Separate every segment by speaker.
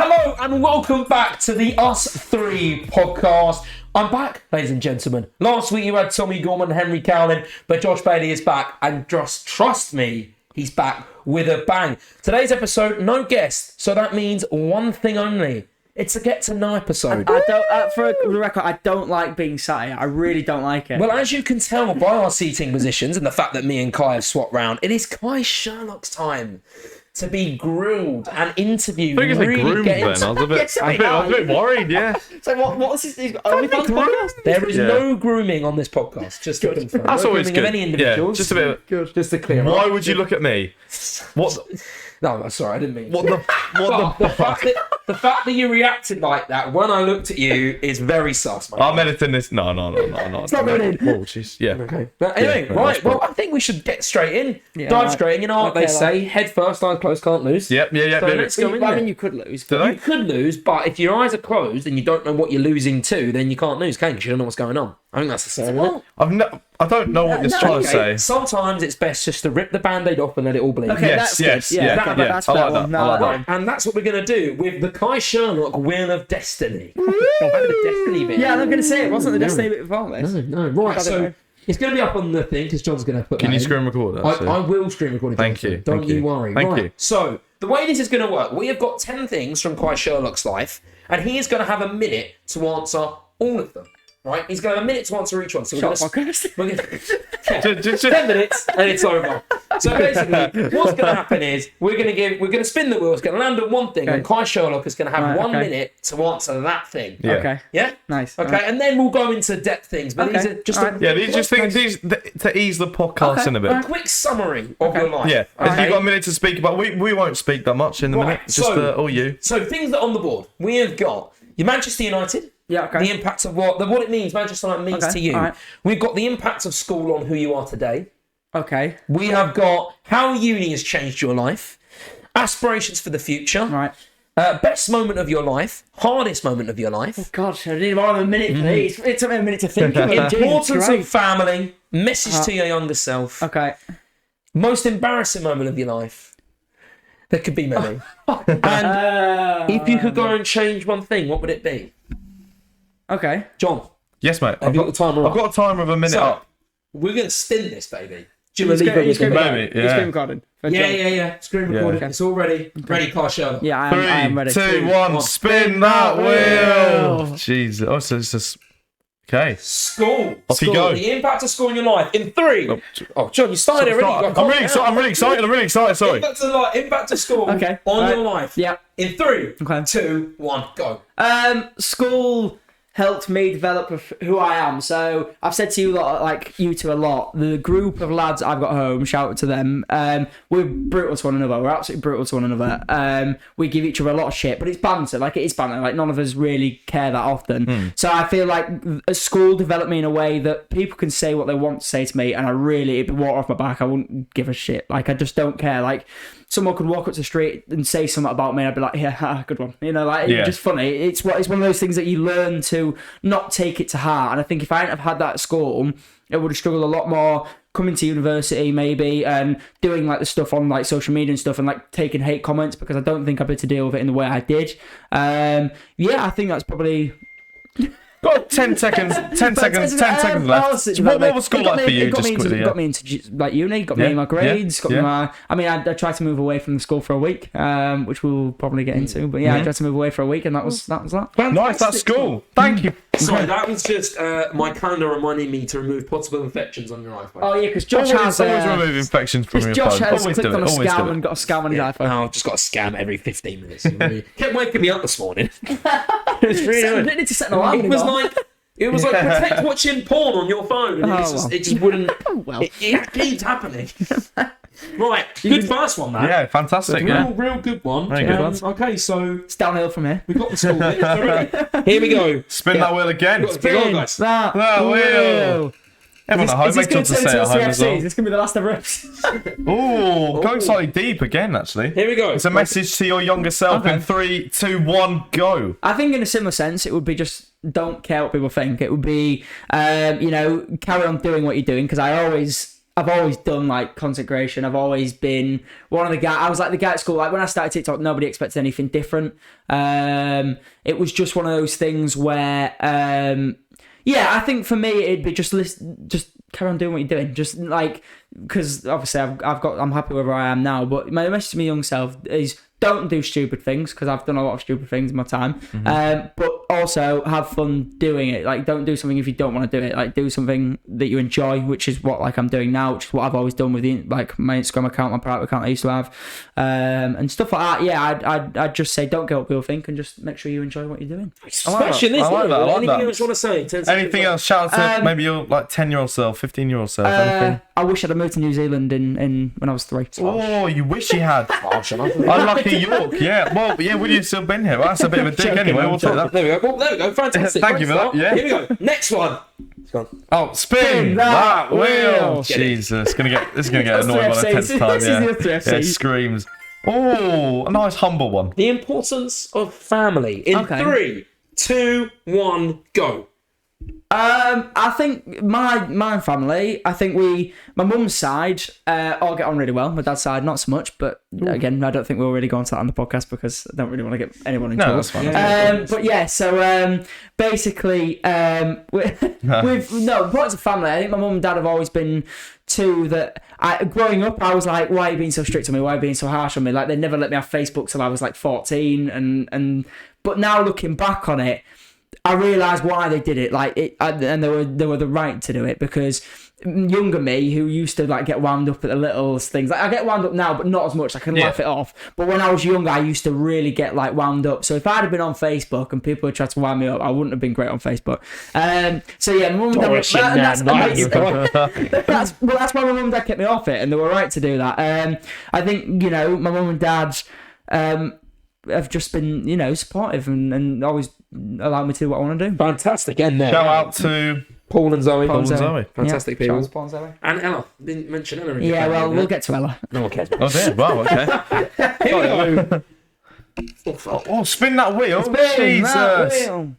Speaker 1: Hello and welcome back to the Us 3 podcast. I'm back, ladies and gentlemen. Last week you had Tommy Gorman and Henry Cowlin, but Josh Bailey is back, and just trust me, he's back with a bang. Today's episode, no guest, so that means one thing only. It's a get to know episode.
Speaker 2: I don't, for the record, I don't like being sat here. I really don't like it.
Speaker 1: Well, as you can tell by our seating positions and the fact that me and Kai have swapped round, it is Cai Sherlock's time to be grilled and interviewed.
Speaker 3: I think it's
Speaker 1: really
Speaker 3: groomed
Speaker 1: get
Speaker 3: then.
Speaker 1: into...
Speaker 3: I was a bit worried, yeah.
Speaker 2: So what's this? OnlyFans podcast?
Speaker 1: There is no grooming on this podcast, just to confirm.
Speaker 3: That's
Speaker 1: No
Speaker 3: always
Speaker 1: grooming
Speaker 3: good.
Speaker 1: of any individuals.
Speaker 3: Yeah, just a bit.
Speaker 2: Good.
Speaker 1: Just to clear
Speaker 3: Why
Speaker 1: up.
Speaker 3: would you look at me? What?
Speaker 1: No, sorry, I didn't mean
Speaker 3: What
Speaker 1: to.
Speaker 3: the?
Speaker 1: The fact that you reacted like that when I looked at you is very sus, mate.
Speaker 3: I'm editing this. No.
Speaker 2: It's not going in.
Speaker 3: Oh, jeez. Yeah.
Speaker 1: Okay. But anyway,
Speaker 3: Yeah,
Speaker 1: right,
Speaker 3: that's
Speaker 1: well, I think we should get straight in.
Speaker 2: Yeah,
Speaker 1: Dive
Speaker 2: right.
Speaker 1: straight in. You know what
Speaker 2: Okay,
Speaker 1: they say, head first, eyes closed, can't lose.
Speaker 3: Yep. Yeah.
Speaker 1: So let's go in
Speaker 2: I
Speaker 1: there.
Speaker 2: mean, you could lose.
Speaker 3: Did
Speaker 2: But
Speaker 3: I?
Speaker 1: You could lose, but if your eyes are closed and you don't know what you're losing to, then you can't lose, can you? 'Cause you don't know what's going on. I think that's the same, isn't it?
Speaker 3: I don't know what you're trying to say.
Speaker 1: Sometimes it's best just to rip the band-aid off and let it all bleed.
Speaker 2: Okay,
Speaker 3: Yes,
Speaker 2: that's
Speaker 3: yes,
Speaker 2: good.
Speaker 3: yeah,
Speaker 2: okay,
Speaker 3: yeah.
Speaker 2: that's
Speaker 3: I
Speaker 2: fair
Speaker 3: like
Speaker 2: one.
Speaker 3: that,
Speaker 2: No,
Speaker 3: I like
Speaker 1: Right, and that's what we're going to do with the Cai Sherlock Wheel of Destiny. The Destiny bit.
Speaker 2: Yeah, I'm going to say it wasn't the Destiny bit before this.
Speaker 1: No, right,
Speaker 2: I don't
Speaker 1: so
Speaker 2: know.
Speaker 1: it's going to be up on the thing because John's going to put
Speaker 3: Can
Speaker 1: that
Speaker 3: you
Speaker 1: in.
Speaker 3: screen record that?
Speaker 1: I will screen record it.
Speaker 3: Thank
Speaker 1: Jonathan.
Speaker 3: you,
Speaker 1: Don't
Speaker 3: thank
Speaker 1: you
Speaker 3: you.
Speaker 1: worry.
Speaker 3: Thank
Speaker 1: right.
Speaker 3: you.
Speaker 1: So, the way this is going to work, we have got 10 things from Cai Sherlock's life, and he is going to have a minute to answer all of them. Right? He's going to have a minute to answer each one. So
Speaker 2: Short podcast.
Speaker 1: we're gonna,
Speaker 3: Just-
Speaker 1: 10 minutes and it's over. So basically, what's going to happen is we're going to spin the wheel. It's going to land on one thing, and Cai Sherlock is going to have
Speaker 2: Right,
Speaker 1: 1
Speaker 2: okay.
Speaker 1: minute to answer that thing.
Speaker 3: Yeah.
Speaker 2: Okay.
Speaker 1: Yeah.
Speaker 2: Nice.
Speaker 1: Okay,
Speaker 2: Right.
Speaker 1: and then we'll go into depth things. But these
Speaker 2: Okay,
Speaker 1: are just
Speaker 2: alright.
Speaker 3: Yeah, these just things to ease the podcast in a bit.
Speaker 1: a quick summary of your life.
Speaker 3: Yeah. Have
Speaker 1: Okay?
Speaker 3: you got a minute to speak about? We won't speak that much in a
Speaker 1: Right,
Speaker 3: minute. Just
Speaker 1: so-
Speaker 3: all you.
Speaker 1: So things that are on the board. We have got your Manchester United.
Speaker 2: Yeah, okay.
Speaker 1: The impact of what it means, Manchester United means
Speaker 2: Okay,
Speaker 1: to you.
Speaker 2: alright.
Speaker 1: We've got the impact of school on who you are today.
Speaker 2: Okay.
Speaker 1: We have got how uni has changed your life, aspirations for the future,
Speaker 2: Right.
Speaker 1: best moment of your life, hardest moment of your life,
Speaker 2: God, I need more than a minute, please. It took me a minute to think of it. Jesus
Speaker 1: importance of
Speaker 2: Christ.
Speaker 1: family, message to your younger self,
Speaker 2: Okay.
Speaker 1: most embarrassing moment of your life. There could be many. And if you could go and change one thing, what would it be?
Speaker 2: Okay.
Speaker 1: John,
Speaker 3: Yes, mate.
Speaker 1: have you got the timer on?
Speaker 3: I've got a timer of a minute
Speaker 1: So,
Speaker 3: up.
Speaker 1: we're going to spin this, baby. Do you
Speaker 2: He's
Speaker 1: believe
Speaker 2: screen
Speaker 1: it?
Speaker 3: recording.
Speaker 2: recording.
Speaker 3: Yeah.
Speaker 2: He's screen recording. For John.
Speaker 1: Yeah. Screen recording. It's all ready. Ready, Cai Sherlock.
Speaker 2: Yeah, I am ready.
Speaker 3: 3, 2, 1, spin that wheel. Jeez. Oh, so it's just... Okay.
Speaker 1: School.
Speaker 3: Off you
Speaker 1: School.
Speaker 3: go.
Speaker 1: The impact of school in your life. In 3. Oh, John, you started already.
Speaker 3: I'm really excited. Sorry.
Speaker 1: Impact of school
Speaker 2: Okay.
Speaker 1: on
Speaker 2: Right.
Speaker 1: your life.
Speaker 2: Yeah.
Speaker 1: In 3,
Speaker 2: Okay.
Speaker 1: 2, 1, go.
Speaker 2: School helped me develop who I am. So I've said to you lot, like you two a lot, the group of lads I've got home, shout out to them. We're brutal to one another. We're absolutely brutal to one another. We give each other a lot of shit, but it's banter. Like it is banter. Like none of us really care that often. So I feel like a school developed me in a way that people can say what they want to say to me, and it'd be water off my back. I wouldn't give a shit. Like I just don't care. Like someone could walk up to the street and say something about me, and I'd be like, yeah, good one. You know, like
Speaker 3: Yeah.
Speaker 2: it's just funny. It's one of those things that you learn to not take it to heart. And I think if I hadn't have had that at school, I would have struggled a lot more coming to university maybe and doing like the stuff on like social media and stuff and like taking hate comments, because I don't think I'd be able to deal with it in the way I did. Yeah, I think that's probably...
Speaker 3: Got 10 seconds. 10 seconds left. So what was school like for you? Just quickly,
Speaker 2: got me into like uni, got me in my grades, got me
Speaker 3: yeah.
Speaker 2: my... I mean, I tried to move away from the school for a week, which we'll probably get into. But yeah, I tried to move away for a week, and that was that.
Speaker 3: Nice, that's school. Thank you.
Speaker 1: Sorry, that was just my calendar reminding me to remove possible infections on your iPhone.
Speaker 2: Oh yeah, because Josh has...
Speaker 3: always remove infections from your
Speaker 2: Josh
Speaker 3: phone.
Speaker 2: has
Speaker 3: Always
Speaker 2: clicked
Speaker 3: do
Speaker 2: on
Speaker 3: it.
Speaker 2: a
Speaker 3: Always
Speaker 2: scam
Speaker 3: do
Speaker 2: and
Speaker 3: it.
Speaker 2: got a scam on his iPhone.
Speaker 1: Oh, I've just got a scam every 15 minutes. Kept waking me up this morning. It's really
Speaker 2: I
Speaker 1: annoying.
Speaker 2: didn't need to set an alarm
Speaker 1: It was
Speaker 2: anymore.
Speaker 1: like protect watching porn on your phone, and it just wouldn't.
Speaker 2: well.
Speaker 1: It keeps happening. Right, good first one, man.
Speaker 3: Yeah, fantastic.
Speaker 1: Real good one.
Speaker 3: Very good.
Speaker 1: Okay, so
Speaker 2: It's downhill from here.
Speaker 1: we got the school bit. Alright. Here we go.
Speaker 3: Spin that wheel again.
Speaker 1: Go on, guys.
Speaker 2: That
Speaker 3: wheel. Everyone at home, make sure to say at home as well.
Speaker 2: This can be the last ever episode.
Speaker 3: Ooh, going slightly deep again, actually.
Speaker 1: Here we go.
Speaker 3: It's a message to your younger self
Speaker 2: Okay.
Speaker 3: in 3, 2, 1, go.
Speaker 2: I think in a similar sense, it would be just don't care what people think. It would be, carry on doing what you're doing, because I I've always done like content creation. I've always been one of the guys. I was like the guy at school. Like when I started TikTok, nobody expected anything different. It was just one of those things where, I think for me it'd be just carry on doing what you're doing. Just like, because obviously I'm happy with where I am now. But my message to my young self is don't do stupid things, because I've done a lot of stupid things in my time. But also have fun doing it. Like, don't do something if you don't want to do it. Like, do something that you enjoy, which is what like I'm doing now, which is what I've always done with like my Instagram account, my private account I used to have, and stuff like that. Yeah, I'd just say don't care what people think and just make sure you enjoy what you're doing.
Speaker 1: Smashing,
Speaker 3: I like that.
Speaker 1: Anything else you want to say?
Speaker 3: Anything else? Shout out to maybe your like 10-year-old self, 15-year-old self. Anything?
Speaker 2: I wish I'd have moved to New Zealand in when I was 3.
Speaker 3: Oh, you wish you had. Unlucky York. Yeah. Well, yeah. Would you still been here? Well, that's a bit of a dick. Anyway, we'll take that.
Speaker 1: There we go. Well, there we go. Fantastic.
Speaker 3: Thank you for that. Yeah.
Speaker 1: Here we go. Next one. It's gone.
Speaker 3: Oh, spin that wheel. Jesus, this is gonna get annoying by the 10th time. Yeah. It screams. Oh, a nice humble one.
Speaker 1: The importance of family in 3, 2, 1, go.
Speaker 2: I think my family, I think my mum's side, all get on really well. My dad's side, not so much, but again, I don't think we'll really go into that on the podcast because I don't really want to get anyone in trouble.
Speaker 3: That's fine.
Speaker 2: But yeah, so basically, with the importance of family, I think my mum and dad have always been two that growing up, I was like, why are you being so strict on me? Why are you being so harsh on me? Like, they never let me have Facebook till I was like 14, but now looking back on it, I realised why they did it. And they were the right to do it, because younger me, who used to like get wound up at the littlest things, like I get wound up now, but not as much. I can laugh it off. But when I was younger, I used to really get like wound up. So if I'd have been on Facebook and people had tried to wind me up, I wouldn't have been great on Facebook. So yeah, my mum and dad. That's why my mum and dad kept me off it, and they were right to do that. I think my mum and dad have just been supportive and always allow me to do what I want to do.
Speaker 1: Fantastic. And there.
Speaker 3: Shout out to
Speaker 1: Paul and Zoe.
Speaker 2: Fantastic
Speaker 1: people.
Speaker 2: Paul and Zoe.
Speaker 1: And Ella. Didn't mention Ella.
Speaker 2: Yeah, well, we'll get to Ella.
Speaker 1: No one cares.
Speaker 3: Oh, dear. Wow, okay. Oh, spin that wheel. Jesus.
Speaker 2: That wheel.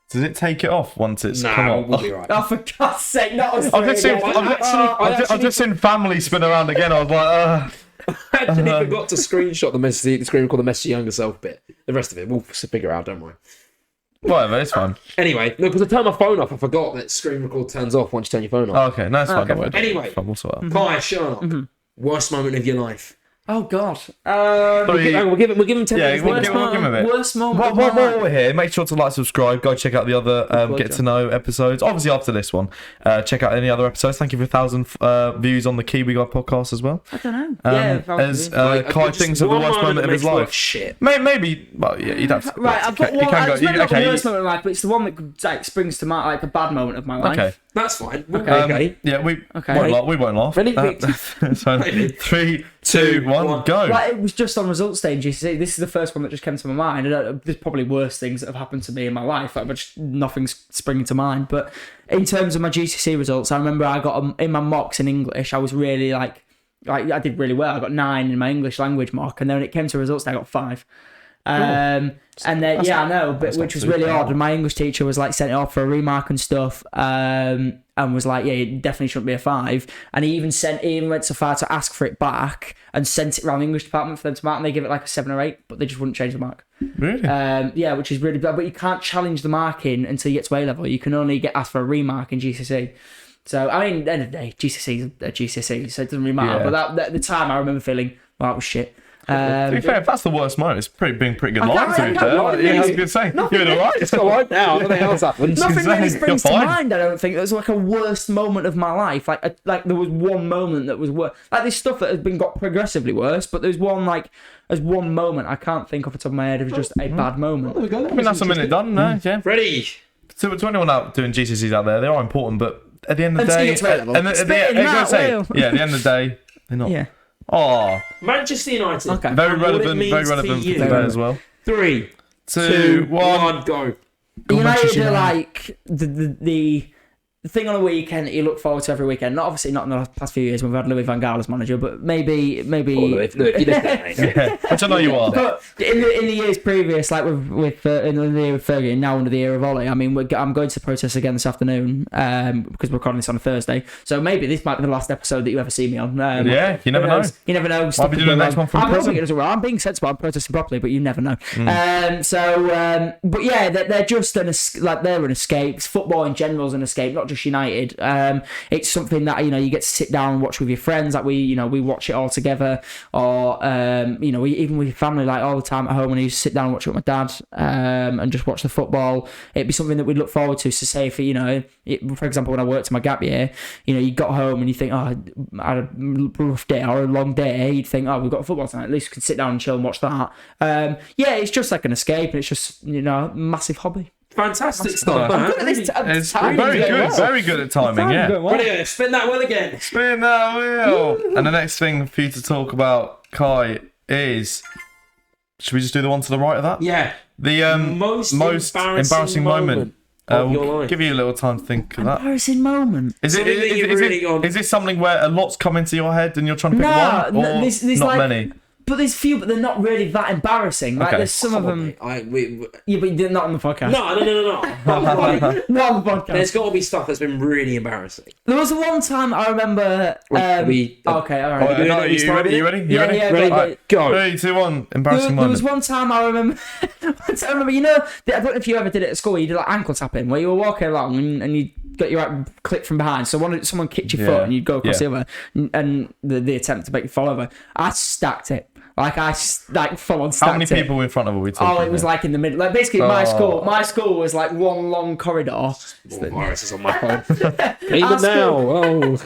Speaker 3: Does it take it off once it's come
Speaker 1: No,
Speaker 3: on?
Speaker 1: we'll be right.
Speaker 2: Oh, for God's sake, not us.
Speaker 3: I've just seen family spin around again. I was like,
Speaker 1: I actually forgot to screenshot the screen record the message younger self bit. The rest of it, we'll figure out, don't worry.
Speaker 3: whatever, it's fine.
Speaker 1: Anyway, no, because I turned my phone off. I forgot that screen record turns off once you turn your phone off.
Speaker 3: Oh, okay, no, it's fine. Don't worry.
Speaker 1: Anyway,
Speaker 3: Fine, we'll sort that.
Speaker 1: Cai Sherlock, worst moment of your life.
Speaker 2: Oh God.
Speaker 1: We'll give him 10 minutes.
Speaker 3: We'll give him a bit.
Speaker 2: Worst moment.
Speaker 3: While we're here, make sure to like, subscribe, go check out the other get to know episodes. Obviously, after this one, check out any other episodes. Thank you for 1,000 views on the Kiwi Guy podcast as well.
Speaker 2: I don't know.
Speaker 3: As Cai thinks of the worst moment of his life.
Speaker 1: Shit.
Speaker 3: Maybe. Well, yeah, you'd have to.
Speaker 2: Right, I've got one. I just not the worst
Speaker 3: Okay.
Speaker 2: moment of my life, but it's the one that like springs to mind, like a bad moment of my life.
Speaker 3: Okay.
Speaker 1: That's fine.
Speaker 2: Okay.
Speaker 3: Yeah, we
Speaker 2: Okay.
Speaker 3: won't laugh.
Speaker 1: Ready?
Speaker 3: So, 3, 2, 1, go.
Speaker 2: Like, it was just on results day in GCSE. This is the first one that just came to my mind. There's probably worse things that have happened to me in my life, but just nothing's springing to mind. But in terms of my GCSE results, I remember I got in my mocks in English. I was really like I did really well. I got 9 in my English language mock, and then when it came to results day, I got 5. And then I know, but which was really odd. And my English teacher was like sent it off for a remark and stuff, and was like, yeah, it definitely shouldn't be a 5. And he even went so far to ask for it back and sent it around the English department for them to mark, and they give it like a 7 or 8, but they just wouldn't change the mark.
Speaker 3: Really?
Speaker 2: Yeah, which is really bad. But you can't challenge the marking until you get to A level. You can only get asked for a remark in GCSE. So I mean, at the end of the day, GCSE is a GCSE, so it doesn't really matter.
Speaker 3: Yeah.
Speaker 2: But at the time, I remember feeling, well, that was shit.
Speaker 3: To be fair, if that's the worst moment, it's been pretty good life, to be fair. Yeah, I was going to say, you're doing alright.
Speaker 1: It's alright now. Nothing else happened.
Speaker 2: Nothing really springs to
Speaker 3: fine.
Speaker 2: mind, I don't think. It was like a worst moment of my life. Like there was one moment that was worse. Like there's stuff that has been got progressively worse, but there's one moment I can't think off the top of my head. It was just a bad moment.
Speaker 3: I think that's a minute done, no? Yeah.
Speaker 1: Ready?
Speaker 3: To anyone out doing GCSEs out there, they are important, but at the end of the day,
Speaker 2: at the
Speaker 3: end of the day, they're not.
Speaker 2: Yeah.
Speaker 3: Oh,
Speaker 1: Manchester United.
Speaker 2: Okay.
Speaker 3: very relevant for today as well.
Speaker 1: 3,
Speaker 3: 2, 1,
Speaker 1: go.
Speaker 3: Go
Speaker 2: United
Speaker 3: Manchester
Speaker 2: are
Speaker 3: United.
Speaker 2: like the thing on a weekend that you look forward to every weekend. Not obviously not in the past few years when we've had Louis van Gaal as manager, but maybe.
Speaker 1: Look, you did that, mate.
Speaker 3: Yeah, which I know you are.
Speaker 2: But in the years previous, like with in the year of Fergie, and now under the year of Ollie, I mean, I'm going to the protest again this afternoon because we're recording this on a Thursday. So maybe this might be the last episode that you ever see me on.
Speaker 3: Yeah, you never know.
Speaker 2: You never know.
Speaker 3: Might be doing the next one from prison.
Speaker 2: I'm being sensible. I'm protesting properly, but you never know. But yeah, they're just they're an escape. Football in general is an escape, not just United. It's something that you get to sit down and watch with your friends. Like we watch it all together, or even with your family, like all the time at home. When I used to sit down and watch it with my dad, and just watch the football, it'd be something that we'd look forward to. So say for example, when I worked in my gap year, you got home and you think, oh, I had a rough day or a long day. You'd think, oh, we've got football tonight. At least we could sit down and chill and watch that. It's just like an escape, and it's just a massive hobby.
Speaker 1: Fantastic stuff.
Speaker 3: It's very good at timing. Yeah.
Speaker 1: Brilliant. Spin that wheel again.
Speaker 3: Spin that wheel. And the next thing for you to talk about, Kai, is. Should we just do the one to the right of that?
Speaker 1: Yeah.
Speaker 3: The most embarrassing moment.
Speaker 1: Of your
Speaker 3: We'll
Speaker 1: life.
Speaker 3: give you a little time to think of that.
Speaker 2: Embarrassing moment.
Speaker 3: Is this something where a lot's come into your head and you're trying to pick one? Or
Speaker 2: there's
Speaker 3: not many?
Speaker 2: But there's few, but they're not really that embarrassing. Like,
Speaker 3: Okay.
Speaker 2: there's some of them. Yeah, but they're not on the podcast.
Speaker 1: No. Like,
Speaker 2: Not on the podcast.
Speaker 1: there's got to be stuff that's been really embarrassing.
Speaker 2: There was one time I remember. Okay, all right.
Speaker 3: No, you ready? You ready?
Speaker 2: Yeah,
Speaker 1: Ready?
Speaker 2: but-
Speaker 1: Go.
Speaker 3: 3, 2, 1. Embarrassing
Speaker 2: There was
Speaker 3: moment.
Speaker 2: one time I remember. I don't know if you ever did it at school. You did like ankle tapping, where you were walking along and you got your right clip from behind. So someone kicked your foot and you'd go across the other, and the attempt to make you fall over. I stacked it. Like full on stacked it.
Speaker 3: How many people in front of her were we talking?
Speaker 2: Oh, it was like in the middle. Like basically, my school was like one long corridor.
Speaker 1: Viruses on my phone. Even now. Oh.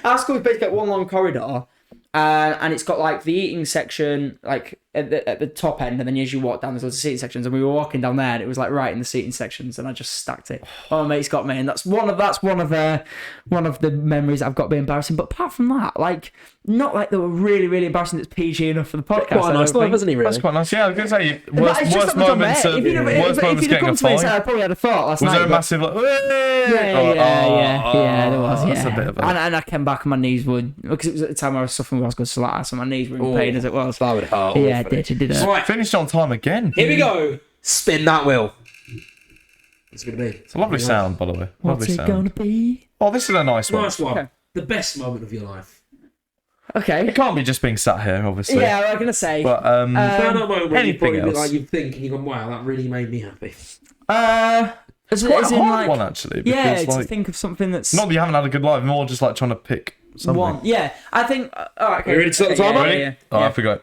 Speaker 2: Our school is basically like one long corridor, and it's got like the eating section like at the top end, and then as you walk down, there's loads of seating sections. And we were walking down there, and it was like right in the seating sections, and I just stacked it. Oh, my mate's got me, and that's one of the memories I've got to be embarrassing. But apart from that, like not like they were really really embarrassing. That's PG enough for the podcast.
Speaker 1: Quite a nice life, isn't he? Really?
Speaker 3: That's quite nice. Yeah, I was going to say
Speaker 2: But it's just
Speaker 3: worst
Speaker 2: that we've done
Speaker 3: moments.
Speaker 2: that. If you'd have
Speaker 3: Getting a
Speaker 2: come to me and said,
Speaker 3: fine.
Speaker 2: I probably had a thought last
Speaker 3: Was
Speaker 2: night.
Speaker 3: there a massive like?
Speaker 2: Yeah, there was.
Speaker 3: That's
Speaker 2: Yeah,
Speaker 3: a bit of a.
Speaker 2: and I came back and my knees would, because it was at the time I was suffering with vascular, so my knees were in pain as it was.
Speaker 1: That would hurt.
Speaker 2: Yeah, it did.
Speaker 1: Right,
Speaker 3: Finished on time again.
Speaker 1: here we go. Spin that wheel. What's it going to be?
Speaker 3: It's a lovely sound, by the way.
Speaker 2: What's
Speaker 3: Lovely
Speaker 2: it
Speaker 3: sound.
Speaker 2: gonna be?
Speaker 3: Oh, this is a nice one.
Speaker 1: Nice one.
Speaker 2: Okay.
Speaker 1: The best moment of your life.
Speaker 2: Okay.
Speaker 3: It can't be just being sat here, obviously.
Speaker 2: Yeah, I was gonna say.
Speaker 3: But
Speaker 1: Find out a moment when you
Speaker 3: anything
Speaker 1: probably
Speaker 3: else?
Speaker 1: you think and you go, wow, that really made me happy.
Speaker 2: As
Speaker 3: Quite
Speaker 2: in
Speaker 3: a hard
Speaker 2: like,
Speaker 3: one actually.
Speaker 2: yeah,
Speaker 3: Because,
Speaker 2: to
Speaker 3: like,
Speaker 2: think of something that's
Speaker 3: not that you haven't had a good life, more just like trying to pick something.
Speaker 2: one. Yeah, I think. All right, okay.
Speaker 1: You ready to start the timer?
Speaker 2: Yeah.
Speaker 3: Oh, I forgot.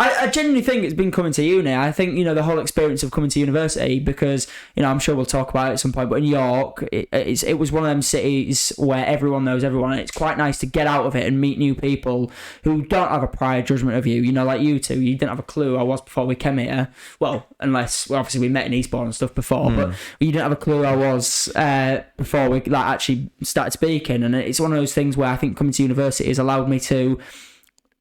Speaker 2: I genuinely think it's been coming to uni. I think, the whole experience of coming to university, because, I'm sure we'll talk about it at some point, but in York, it was one of them cities where everyone knows everyone, and it's quite nice to get out of it and meet new people who don't have a prior judgment of you. Like you two, you didn't have a clue who I was before we came here. Well, unless, obviously we met in Eastbourne and stuff before, but you didn't have a clue who I was before we actually started speaking. And it's one of those things where I think coming to university has allowed me to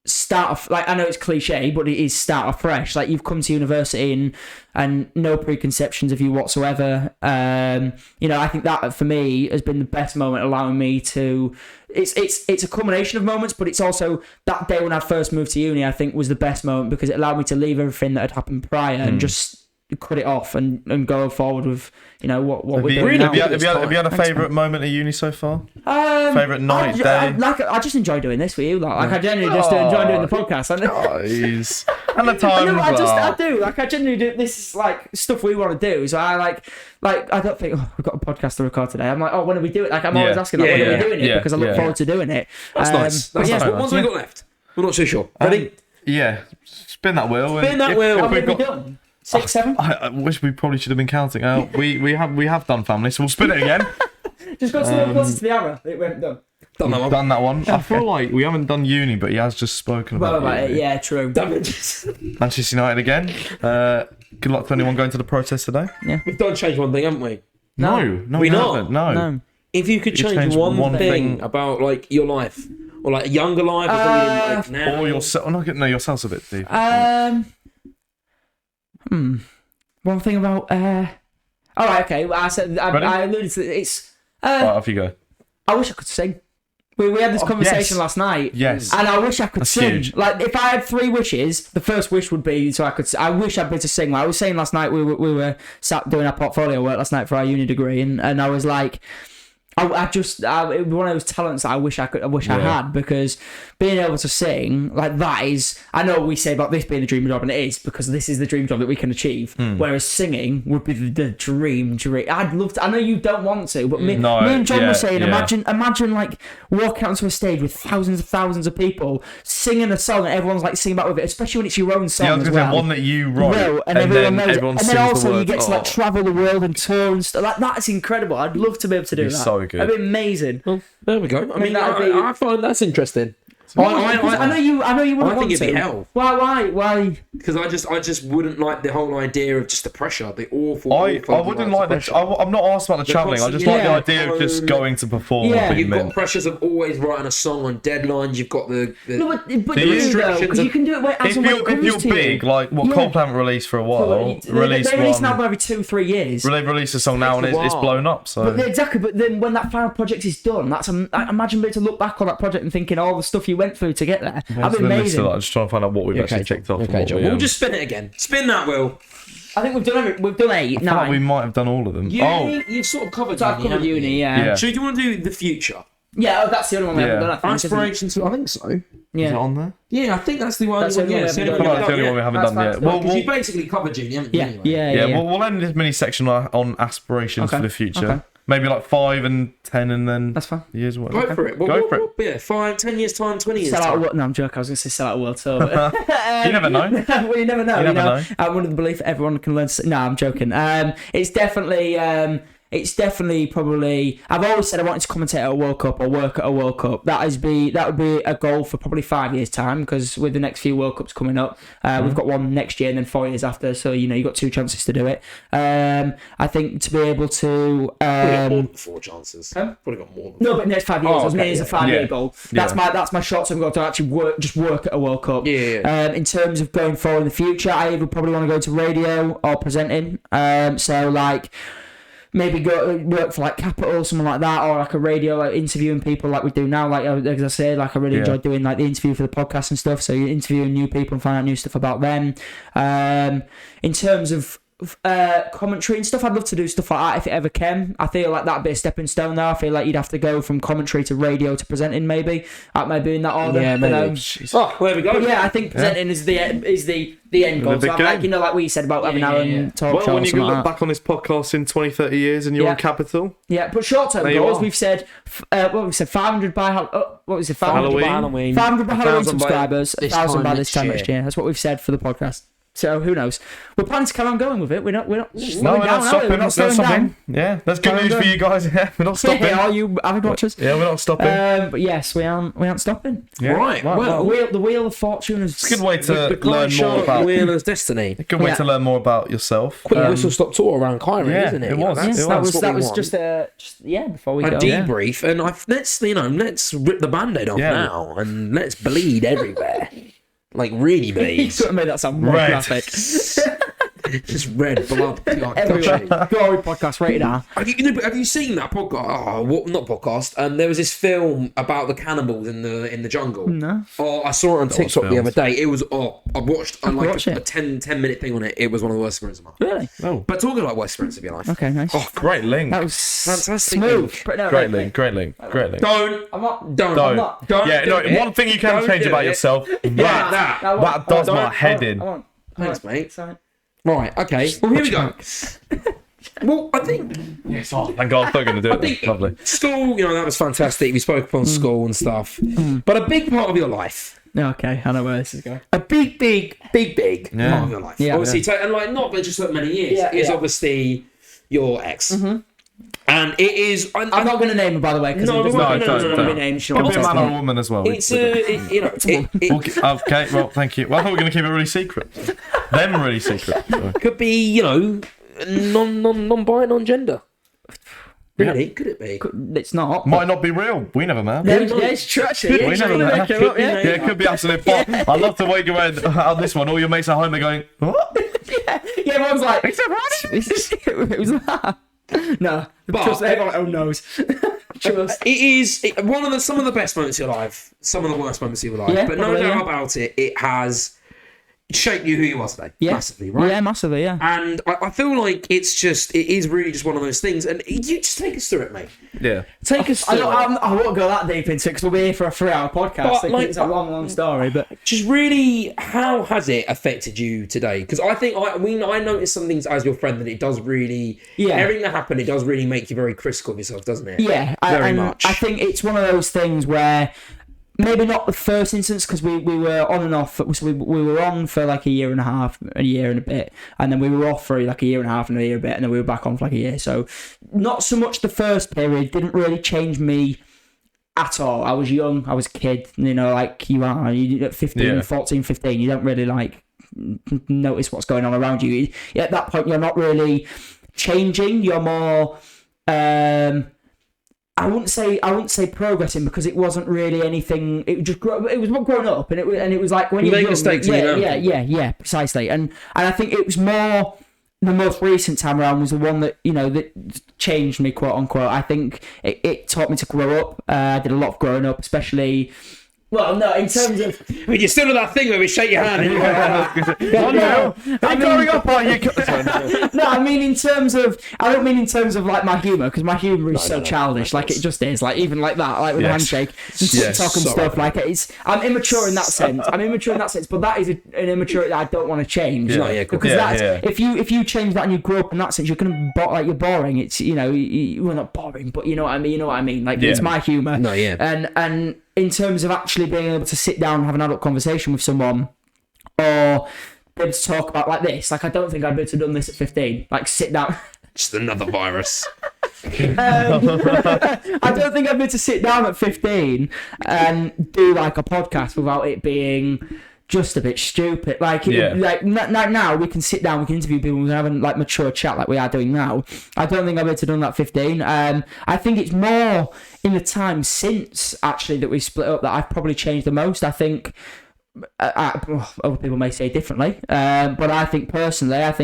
Speaker 2: start off, like, I know it's cliche, but it is start off fresh. Like, you've come to university and no preconceptions of you whatsoever. I think that for me has been the best moment, allowing me to. It's a culmination of moments, but it's also that day when I first moved to uni, I think was the best moment, because it allowed me to leave everything that had happened prior and just cut it off and go forward with what we're doing now.
Speaker 3: Have you had a favourite moment at uni so far? Favourite night, day?
Speaker 2: I just enjoy doing this with you. Like I genuinely just enjoy doing the podcast.
Speaker 3: Guys. And the time.
Speaker 2: I do. Like, I genuinely do. This is like stuff we want to do. So I like I don't think we've got a podcast to record today. I'm like, when are we doing it? Like, I'm always asking, when are we doing it? Because I look forward to doing it.
Speaker 1: That's nice. That's nice. What ones have we got left? We're not so sure. Ready?
Speaker 3: Yeah. Spin that wheel.
Speaker 1: Spin that wheel.
Speaker 2: How many have we done? 6, 7?
Speaker 3: I wish we probably should have been counting. We have done family, so we'll spin it again.
Speaker 2: Just got to closer to the arrow that we haven't done.
Speaker 3: Done that one. I feel like we haven't done uni, but he has just spoken about
Speaker 2: it. Yeah, true.
Speaker 3: Manchester United again. Good luck to anyone going to the protest today.
Speaker 2: Yeah.
Speaker 1: We've done change one thing, haven't we?
Speaker 3: No, we haven't. No.
Speaker 1: If you could change one thing about, like, your life, or like a younger life, or something like now,
Speaker 3: or yourself. No, yourself's a bit deep.
Speaker 2: One thing about. All right, okay. Well, I alluded to it.
Speaker 3: Right, off you go.
Speaker 2: I wish I could sing. We had this conversation
Speaker 3: yes.
Speaker 2: last night.
Speaker 3: Yes.
Speaker 2: And I wish I could sing.
Speaker 3: huge.
Speaker 2: Like, if I had 3 wishes, the first wish would be so I wish I'd be able to sing. Like I was saying last night, we were sat doing our portfolio work last night for our uni degree, and I was like, it was one of those talents that I wish I had, because being able to sing, like, that is, I know we say about this being the dream job, and it is, because this is the dream job that we can achieve, whereas singing would be the dream. I'd love to, I know you don't want to, but me and John were saying, imagine like walking out onto a stage with thousands of people singing a song, and everyone's like singing back with it, especially when it's your own song.
Speaker 3: Yeah, I was going to say one that you wrote,
Speaker 2: and everyone knows
Speaker 3: everyone
Speaker 2: it.
Speaker 3: sings
Speaker 2: And then also
Speaker 3: the words.
Speaker 2: you get to like travel the world and tour and stuff. Like, that's incredible. I'd love to be able to do that.
Speaker 3: So good.
Speaker 2: That'd be amazing.
Speaker 1: Well, there we go. I mean,
Speaker 2: that'd be-
Speaker 1: I find that's interesting.
Speaker 2: I know you wouldn't
Speaker 1: I think
Speaker 2: want
Speaker 1: it'd be
Speaker 2: to.
Speaker 1: hell.
Speaker 2: Why?
Speaker 1: Because I just wouldn't like the whole idea of just the pressure, the awful.
Speaker 3: I wouldn't like
Speaker 1: pressure.
Speaker 3: I'm not asked about the travelling. I just like the
Speaker 1: constant-
Speaker 3: idea of just going to perform.
Speaker 2: Yeah.
Speaker 3: and being
Speaker 1: You've got
Speaker 3: mint.
Speaker 1: pressures of always writing a song on deadlines. You've got the
Speaker 2: No, but
Speaker 3: Do
Speaker 2: you
Speaker 3: you-
Speaker 2: do though,
Speaker 1: restrictions
Speaker 2: because
Speaker 1: of-
Speaker 2: you can do it as
Speaker 3: If
Speaker 2: and when it
Speaker 3: you're
Speaker 2: comes to
Speaker 3: big,
Speaker 2: you.
Speaker 3: like what
Speaker 2: Yeah.
Speaker 3: Coldplay haven't released for a while,
Speaker 2: They
Speaker 3: release
Speaker 2: release
Speaker 3: one.
Speaker 2: an album every 2-3 years.
Speaker 3: They've released a song now and it's
Speaker 1: while.
Speaker 3: blown up. So
Speaker 2: Exactly, but then when that final project is done, imagine being able to look back on that project and thinking all the stuff you went through to get there. That'd be amazing.
Speaker 3: I'm just trying to find out what we've actually checked off.
Speaker 1: Okay, John. We'll just spin it again. Spin that wheel.
Speaker 2: I think we've done 8,
Speaker 3: I feel
Speaker 2: 9.
Speaker 3: like we might have done all of them.
Speaker 1: Uni, you've sort of covered.
Speaker 2: So I've covered
Speaker 1: haven't you?
Speaker 2: uni, yeah.
Speaker 1: So do you want to do the future?
Speaker 2: Yeah, that's the only one we haven't
Speaker 3: Yeah.
Speaker 2: done. I think, isn't it?
Speaker 1: Aspirations. I think so.
Speaker 3: Is it
Speaker 2: Yeah.
Speaker 3: on there?
Speaker 1: Yeah, I think that's the one.
Speaker 2: That's the only one we
Speaker 1: it's the
Speaker 2: haven't
Speaker 1: only
Speaker 3: I
Speaker 2: done.
Speaker 3: feel like it's the only one we haven't
Speaker 2: That's
Speaker 3: done yet.
Speaker 2: fine.
Speaker 3: Well,
Speaker 1: Because you basically covered uni, haven't you?
Speaker 2: Yeah,
Speaker 1: Anyway?
Speaker 2: yeah.
Speaker 3: we'll end this mini section on aspirations
Speaker 2: Okay.
Speaker 3: for the future.
Speaker 2: Okay.
Speaker 3: Maybe like 5 and 10 and then
Speaker 2: That's fine.
Speaker 3: years or
Speaker 1: Go
Speaker 3: whatever.
Speaker 1: for it.
Speaker 3: Go for it.
Speaker 1: Yeah, 5, 10 years time, 20 years
Speaker 2: Sell out a
Speaker 1: time.
Speaker 2: world. No, I'm joking. I was going to say sell out a world tour. But
Speaker 3: You never know.
Speaker 2: well, you never know.
Speaker 3: You never know.
Speaker 2: I'm under the belief that everyone can learn. No, I'm joking. It's definitely probably. I've always said I wanted to commentate at a World Cup or work at a World Cup. That would be a goal for probably 5 years time, because with the next few World Cups coming up, we've got one next year and then 4 years after. So you've got 2 chances to do it. I think to be able to.
Speaker 1: Probably got more than 4 chances.
Speaker 2: Huh?
Speaker 1: Probably got more than
Speaker 2: No, but next 5 years.
Speaker 1: Oh,
Speaker 2: I was meaning
Speaker 1: okay,
Speaker 2: it's a 5-year
Speaker 3: yeah.
Speaker 2: goal.
Speaker 3: Yeah.
Speaker 2: That's my short-term goal, to actually work at a World Cup.
Speaker 1: Yeah.
Speaker 2: In terms of going forward in the future, I either probably want to go into radio or presenting. So like maybe go work for like Capital, something like that, or like a radio, like interviewing people like we do now. Like as I said, like I really enjoy doing like the interview for the podcast and stuff. So you're interviewing new people and finding out new stuff about them. In terms of commentary and stuff, I'd love to do stuff like that if it ever can. I feel like that'd be a stepping stone there. I feel like you'd have to go from commentary to radio to presenting, maybe in that order.
Speaker 1: Yeah, maybe. Oh, there we go.
Speaker 2: But yeah, I think presenting is the end goal.
Speaker 3: The big
Speaker 2: So like,
Speaker 3: game.
Speaker 2: like we said about having our own talk
Speaker 3: Well,
Speaker 2: show
Speaker 3: when
Speaker 2: or
Speaker 3: you
Speaker 2: something
Speaker 3: look
Speaker 2: like that.
Speaker 3: back on this podcast in 20, 30 years and you're
Speaker 2: Yeah.
Speaker 3: on Capital,
Speaker 2: Yeah, but short-term
Speaker 3: There you
Speaker 2: goals,
Speaker 3: are.
Speaker 2: we've said, 500 by what was it? 500
Speaker 3: Halloween.
Speaker 2: 500 by Halloween
Speaker 1: 1,000 by
Speaker 2: subscribers,
Speaker 1: this
Speaker 2: 1,000
Speaker 1: time
Speaker 2: by
Speaker 1: next
Speaker 2: this time
Speaker 1: year.
Speaker 2: next year. That's what we've said for the podcast. So who knows? We're planning to carry on going with it. We're not
Speaker 3: no,
Speaker 2: slowing
Speaker 3: we're
Speaker 2: down,
Speaker 3: not
Speaker 2: are we?
Speaker 3: stopping.
Speaker 2: We're not slowing down.
Speaker 3: Yeah, that's good
Speaker 2: Carry
Speaker 3: news
Speaker 2: on
Speaker 3: for you guys. Yeah, we're not stopping.
Speaker 2: Hey, are you avid watchers?
Speaker 3: Yeah, we're not stopping.
Speaker 2: But yes, we aren't stopping.
Speaker 3: Yeah.
Speaker 1: Right, well,
Speaker 2: The wheel of fortune is.
Speaker 3: It's a good way to
Speaker 1: the Cai
Speaker 3: learn more
Speaker 1: Sherlock
Speaker 3: about.
Speaker 1: Wheeler's Destiny.
Speaker 3: A good way
Speaker 2: Yeah.
Speaker 3: to learn more about yourself.
Speaker 1: Quick whistle stop tour around Kyrie,
Speaker 3: yeah,
Speaker 1: isn't it?
Speaker 3: it
Speaker 1: You know,
Speaker 3: was.
Speaker 1: that's-
Speaker 3: It
Speaker 2: that
Speaker 3: was
Speaker 2: was
Speaker 1: what we
Speaker 2: that was
Speaker 1: want.
Speaker 2: just before we
Speaker 1: A
Speaker 2: go.
Speaker 1: debrief, and let's rip the band-aid off
Speaker 3: Yeah.
Speaker 1: now, and let's bleed everywhere, like really bleed.
Speaker 2: You sort of made that sound more
Speaker 3: Red.
Speaker 2: graphic.
Speaker 1: Just red blood.
Speaker 2: Everywhere. Glory podcast rated R.
Speaker 1: Have you seen that podcast? Oh, not podcast. There was this film about the cannibals in the jungle.
Speaker 2: No.
Speaker 1: Oh, I saw it on TikTok the other
Speaker 3: films.
Speaker 1: day. It was I watched like
Speaker 2: watch
Speaker 1: a
Speaker 2: it.
Speaker 1: 10-minute thing on it. It was one of the worst experiences of my life.
Speaker 2: Really?
Speaker 3: Oh,
Speaker 1: But talking about worst experience of your life.
Speaker 2: Okay, nice.
Speaker 1: Oh,
Speaker 3: great link.
Speaker 2: That was
Speaker 1: Fantastic
Speaker 2: smooth.
Speaker 1: link.
Speaker 2: But no,
Speaker 3: Great
Speaker 2: no,
Speaker 3: link. Great link. Great link.
Speaker 1: Don't.
Speaker 2: I'm not.
Speaker 1: Don't.
Speaker 2: I'm not.
Speaker 3: Yeah,
Speaker 1: do
Speaker 3: no.
Speaker 1: it.
Speaker 3: One thing you can
Speaker 1: Don't
Speaker 3: change
Speaker 1: do
Speaker 3: about
Speaker 1: it.
Speaker 3: yourself.
Speaker 1: that.
Speaker 3: That does my head in.
Speaker 2: I won't.
Speaker 1: Thanks, mate.
Speaker 2: Sorry.
Speaker 1: Right. Okay. Well, here we go. Well, I think
Speaker 3: Yes. Oh, thank God. I'm going to do it.
Speaker 1: think-
Speaker 3: Lovely.
Speaker 1: school. That was fantastic. We spoke upon school and stuff. But a big part of your life.
Speaker 2: Okay, I know where this is going.
Speaker 1: A big
Speaker 3: Yeah.
Speaker 1: part of your life.
Speaker 2: Yeah.
Speaker 1: Obviously, and like not but just for many years.
Speaker 2: Yeah,
Speaker 1: is
Speaker 2: yeah.
Speaker 1: obviously your ex, and it is.
Speaker 2: I'm not going to name her, by the way, because
Speaker 1: No,
Speaker 2: it doesn't
Speaker 1: no,
Speaker 2: it
Speaker 1: no,
Speaker 2: doesn't
Speaker 1: no,
Speaker 2: want to
Speaker 1: no.
Speaker 2: be named. She
Speaker 3: Could
Speaker 2: wants
Speaker 3: be a
Speaker 2: us
Speaker 3: man or
Speaker 2: to.
Speaker 3: a woman as well.
Speaker 1: It's it
Speaker 3: Okay, well, thank you. Well, I thought we were going to keep it really secret. Them really secret. Sorry.
Speaker 1: could be non-bi, non-gender. Really? Could it be?
Speaker 2: It's not.
Speaker 3: Might not be real. We never know.
Speaker 2: Yeah, it's true, actually.
Speaker 3: We never know.
Speaker 1: Could be,
Speaker 3: Yeah, it could be absolute bot. I love to wake you on this one. All your mates at home are going, what?
Speaker 2: Yeah, everyone's like,
Speaker 3: Is it right?
Speaker 2: it was that. No,
Speaker 1: But-
Speaker 2: trust me, everyone at home knows. Trust.
Speaker 1: It is some of the best moments of your life, some of the worst moments of your life.
Speaker 2: Yeah,
Speaker 1: but no
Speaker 2: probably,
Speaker 1: doubt
Speaker 2: yeah.
Speaker 1: about it, it has shaped you who you are today.
Speaker 2: Yeah.
Speaker 1: Massively, right?
Speaker 2: Yeah, massively, yeah.
Speaker 1: And I feel like it is really just one of those things. And you just take us through it, mate.
Speaker 3: Yeah.
Speaker 1: Take us through it.
Speaker 2: I won't go that deep into it because we'll be here for a 3-hour podcast.
Speaker 1: But, like,
Speaker 2: it's a long story, but
Speaker 1: Just really, how has it affected you today? Because I think I noticed some things as your friend that it does really, everything that happened, it does really make you very critical of yourself, doesn't it?
Speaker 2: yeah,
Speaker 1: Very much.
Speaker 2: I think it's one of those things where maybe not the first instance because we were on and off. So we were on for like a year and a bit, and then we were off for like a year and a half and a year and a bit, and then we were back on for like a year. So not so much the first period didn't really change me at all. I was young, I was a kid, like you are. You at 15, 14, 15, you don't really like notice what's going on around you. At that point, you're not really changing. You're more. I wouldn't say progressing because it wasn't really anything. It just it was growing up, and it was like when
Speaker 1: You
Speaker 2: you're
Speaker 1: make
Speaker 2: young,
Speaker 1: mistakes and you learn.
Speaker 2: yeah, precisely. And I think it was more the most recent time around was the one that that changed me, quote unquote. I think it taught me to grow up. I did a lot of growing up, especially. Well, no, in terms of...
Speaker 1: I mean, you still do that thing where we shake your hand and you
Speaker 3: growing up, are you?
Speaker 2: No, I mean in terms of... I don't mean in terms of like my humour, because my humour is so childish. Like it just is. Like even like that, like with a handshake and TikTok and stuff. Like I'm immature in that sense. But that is an immaturity that I don't want to change. Because if you change that and you grow up in that sense, you're gonna you're boring. It's we're not boring, but you know what I mean. You know what I mean? Like it's my humour.
Speaker 1: No, yeah.
Speaker 2: And in terms of actually being able to sit down and have an adult conversation with someone, or be able to talk about like this, like I don't think I'd be able to have done this at 15. Like sit down.
Speaker 1: Just another virus.
Speaker 2: I don't think I'd be able to sit down at 15 and do like a podcast without it being just a bit stupid. Like now we can sit down, we can interview people, we can have a like mature chat like we are doing now. I don't think I've able to done that at 15. I think it's more in the time since actually that we split up that I've probably changed the most. I think other people may say differently, but I think personally, I've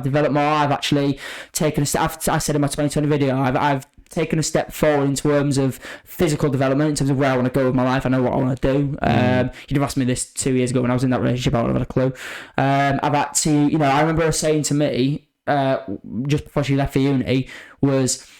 Speaker 2: developed more. I've actually taken a step. I said in my 2020 video, I've taken a step forward in terms of physical development, in terms of where I want to go with my life. I know what I want to do. You'd have asked me this 2 years ago when I was in that relationship. I wouldn't have had a clue. I've had to, I remember her saying to me just before she left for uni was,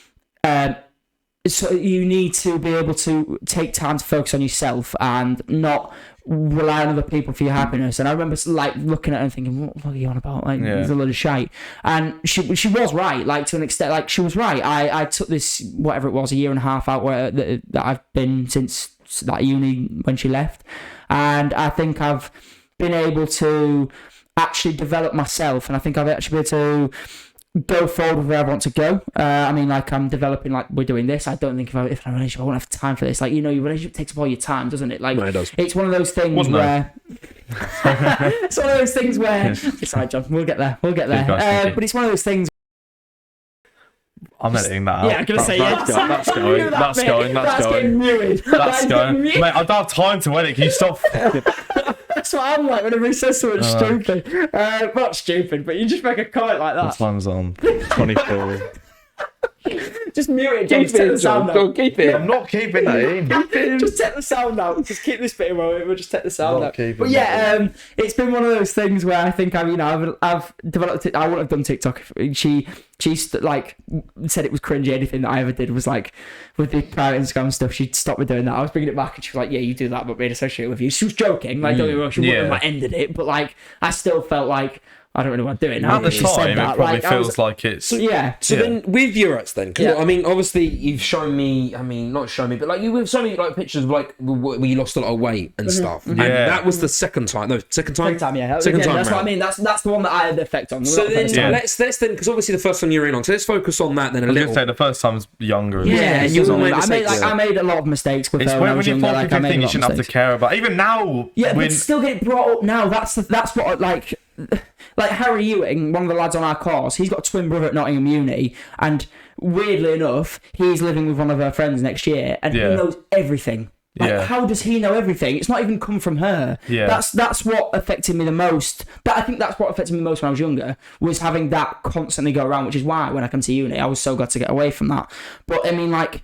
Speaker 2: so you need to be able to take time to focus on yourself and not rely on other people for your happiness. And I remember like looking at her and thinking, what are you on about? Like it's a load of shite. And she was right, like to an extent. Like she was right. I took this whatever it was, a year and a half out where that I've been since that uni when she left, and I think I've been able to actually develop myself, and I think I've actually been able to go forward with where I want to go. I mean, like I'm developing, like we're doing this. I don't think if I'm in a relationship, I won't have time for this. Like, your relationship takes up all your time, doesn't it? Like,
Speaker 1: no, it does.
Speaker 2: It's one of those things where it's one of those things where. Sorry, John. We'll get there. But it's one of those things.
Speaker 3: I'm editing that out.
Speaker 2: Yeah, I'm gonna say
Speaker 3: That's going.
Speaker 2: That's getting muted.
Speaker 3: That's going. Mate, I don't have time to edit. Can you stop?
Speaker 2: That's what I'm like whenever he says something stupid. Not stupid, but you just make a comment like that.
Speaker 3: What time's on? 24.
Speaker 2: Just mute it, John. Just take the sound out.
Speaker 1: Keep it.
Speaker 3: I'm not keeping that in.
Speaker 2: Just take the sound out. Just keep this bit in. We'll just take the sound
Speaker 3: Not
Speaker 2: out.
Speaker 3: keeping
Speaker 2: But it's been one of those things where I think I've developed it. I wouldn't have done TikTok if she like said it was cringy. Anything that I ever did was like with the private Instagram stuff. She'd stop me doing that. I was bringing it back, and she was like, "Yeah, you do that, but being associated with you." She was joking. Like, don't get me wrong, she wouldn't have like, ended it, but like I still felt like. I don't really want to do it now.
Speaker 3: At the time, it probably feels like it's...
Speaker 1: So then, with Euros then, because I mean, obviously, you've shown me, not shown me, but like you've shown me like pictures of like where you lost a lot of weight and stuff. And that was the second time. No, second time?
Speaker 2: Second time.
Speaker 1: That's
Speaker 2: what I mean. That's the one that I had the effect on.
Speaker 1: So then, let's then, because obviously the first one you're in on, so let's focus on that then a little. I was
Speaker 3: going to say, the first time's younger.
Speaker 2: Yeah, and I made a lot of mistakes with her when I was younger. Like, I made
Speaker 3: you shouldn't have to care about. Even now...
Speaker 2: Yeah, but still get brought up now. That's what, like Harry Ewing, one of the lads on our course, he's got a twin brother at Nottingham Uni, and weirdly enough, he's living with one of her friends next year, and he knows everything Like, how does he know everything? It's not even come from her.
Speaker 3: Yeah.
Speaker 2: That's what affected me the most. I think that's what affected me the most when I was younger, was having that constantly go around, which is why when I come to uni, I was so glad to get away from that. But I mean, like,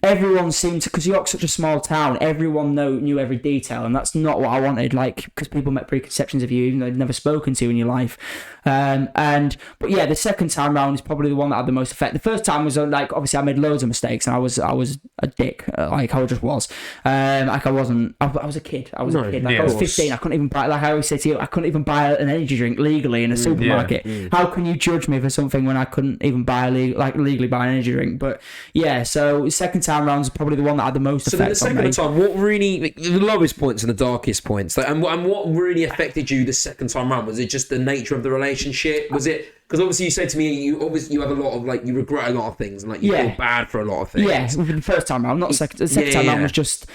Speaker 2: everyone seemed to, because York's such a small town, everyone knew every detail, and that's not what I wanted, like, because people met preconceptions of you even though they'd never spoken to you in your life. But yeah, the second time round is probably the one that had the most effect. The first time was like, obviously I made loads of mistakes and I was a dick, like I just was. Like I was a kid. I was a kid. Like I was 15. I couldn't even buy, like I always say to you, I couldn't even buy an energy drink legally in a supermarket. How can you judge me for something when I couldn't even legally buy an energy drink? But yeah, so second time round is probably the one that had the most effect.
Speaker 1: So then the second time, what really, the lowest points and the darkest points, like, and what really affected you the second time round? Was it just the nature of the relationship? Was it, because obviously you said to me, you have a lot of, like, you regret a lot of things and like you feel bad for a lot of things.
Speaker 2: Yeah, the first time round, not the second. The second time round was just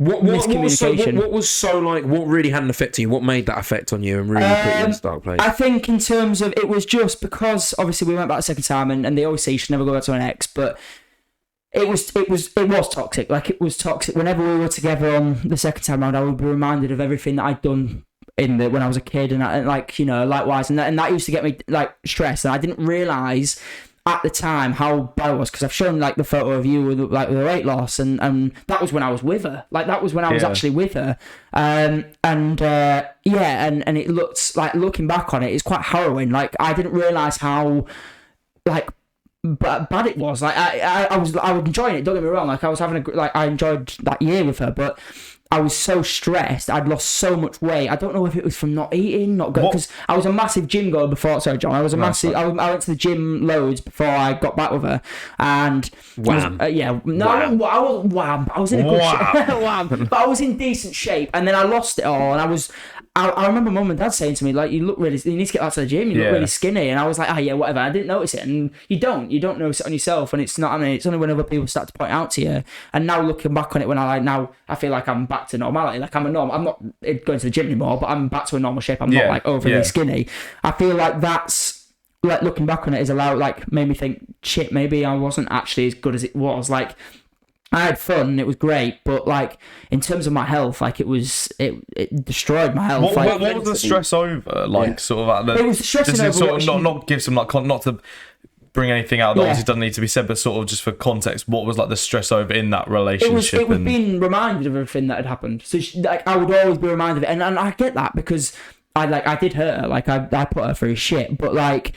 Speaker 2: miscommunication.
Speaker 1: What was so like? What really had an effect on you? What made that effect on you and really put you in a dark place?
Speaker 2: I think in terms of, it was just because obviously we went back the second time, and they always say you should never go back to an ex, but it was toxic. Like, it was toxic. Whenever we were together on the second time round, I would be reminded of everything that I'd done when I was a kid, and like, you know, likewise, and that used to get me like stressed, and I didn't realise at the time how bad it was, because I've shown like the photo of you with the weight loss, and that was when I was with her. Like, that was when I was actually with her, and it looks like, looking back on it, it's quite harrowing. Like, I didn't realise how like bad it was. Like, I was enjoying it, don't get me wrong, like I was having I enjoyed that year with her, but I was so stressed. I'd lost so much weight. I don't know if it was from not eating, not going, because I was a massive gym goer before. Sorry, John. I was a massive. I went to the gym loads before I got back with her, and
Speaker 1: wham.
Speaker 2: I was wham. I was in a good shape, wham. But I was in decent shape, and then I lost it all, and I remember Mum and Dad saying to me, like, you need to get back to the gym, you look really skinny, and I was like, whatever. I didn't notice it, and you don't notice it on yourself, and it's not, I mean, it's only when other people start to point out to you. And now looking back on it, when I feel like I'm back to normality, like I'm not going to the gym anymore, but I'm back to a normal shape. I'm not like overly skinny. I feel like that's, like, looking back on it is made me think, shit, maybe I wasn't actually as good as it was. Like, I had fun and it was great, but like, in terms of my health, like, it destroyed my health.
Speaker 3: What was the stress over? Like, sort of,
Speaker 2: it was stressing over.
Speaker 3: Sort of not give some, like, not to bring anything out that obviously doesn't need to be said, but sort of just for context, what was like the stress over in that relationship?
Speaker 2: It was being reminded of everything that had happened. So I would always be reminded of it, and I get that, because I did hurt her, like I put her through shit, but like.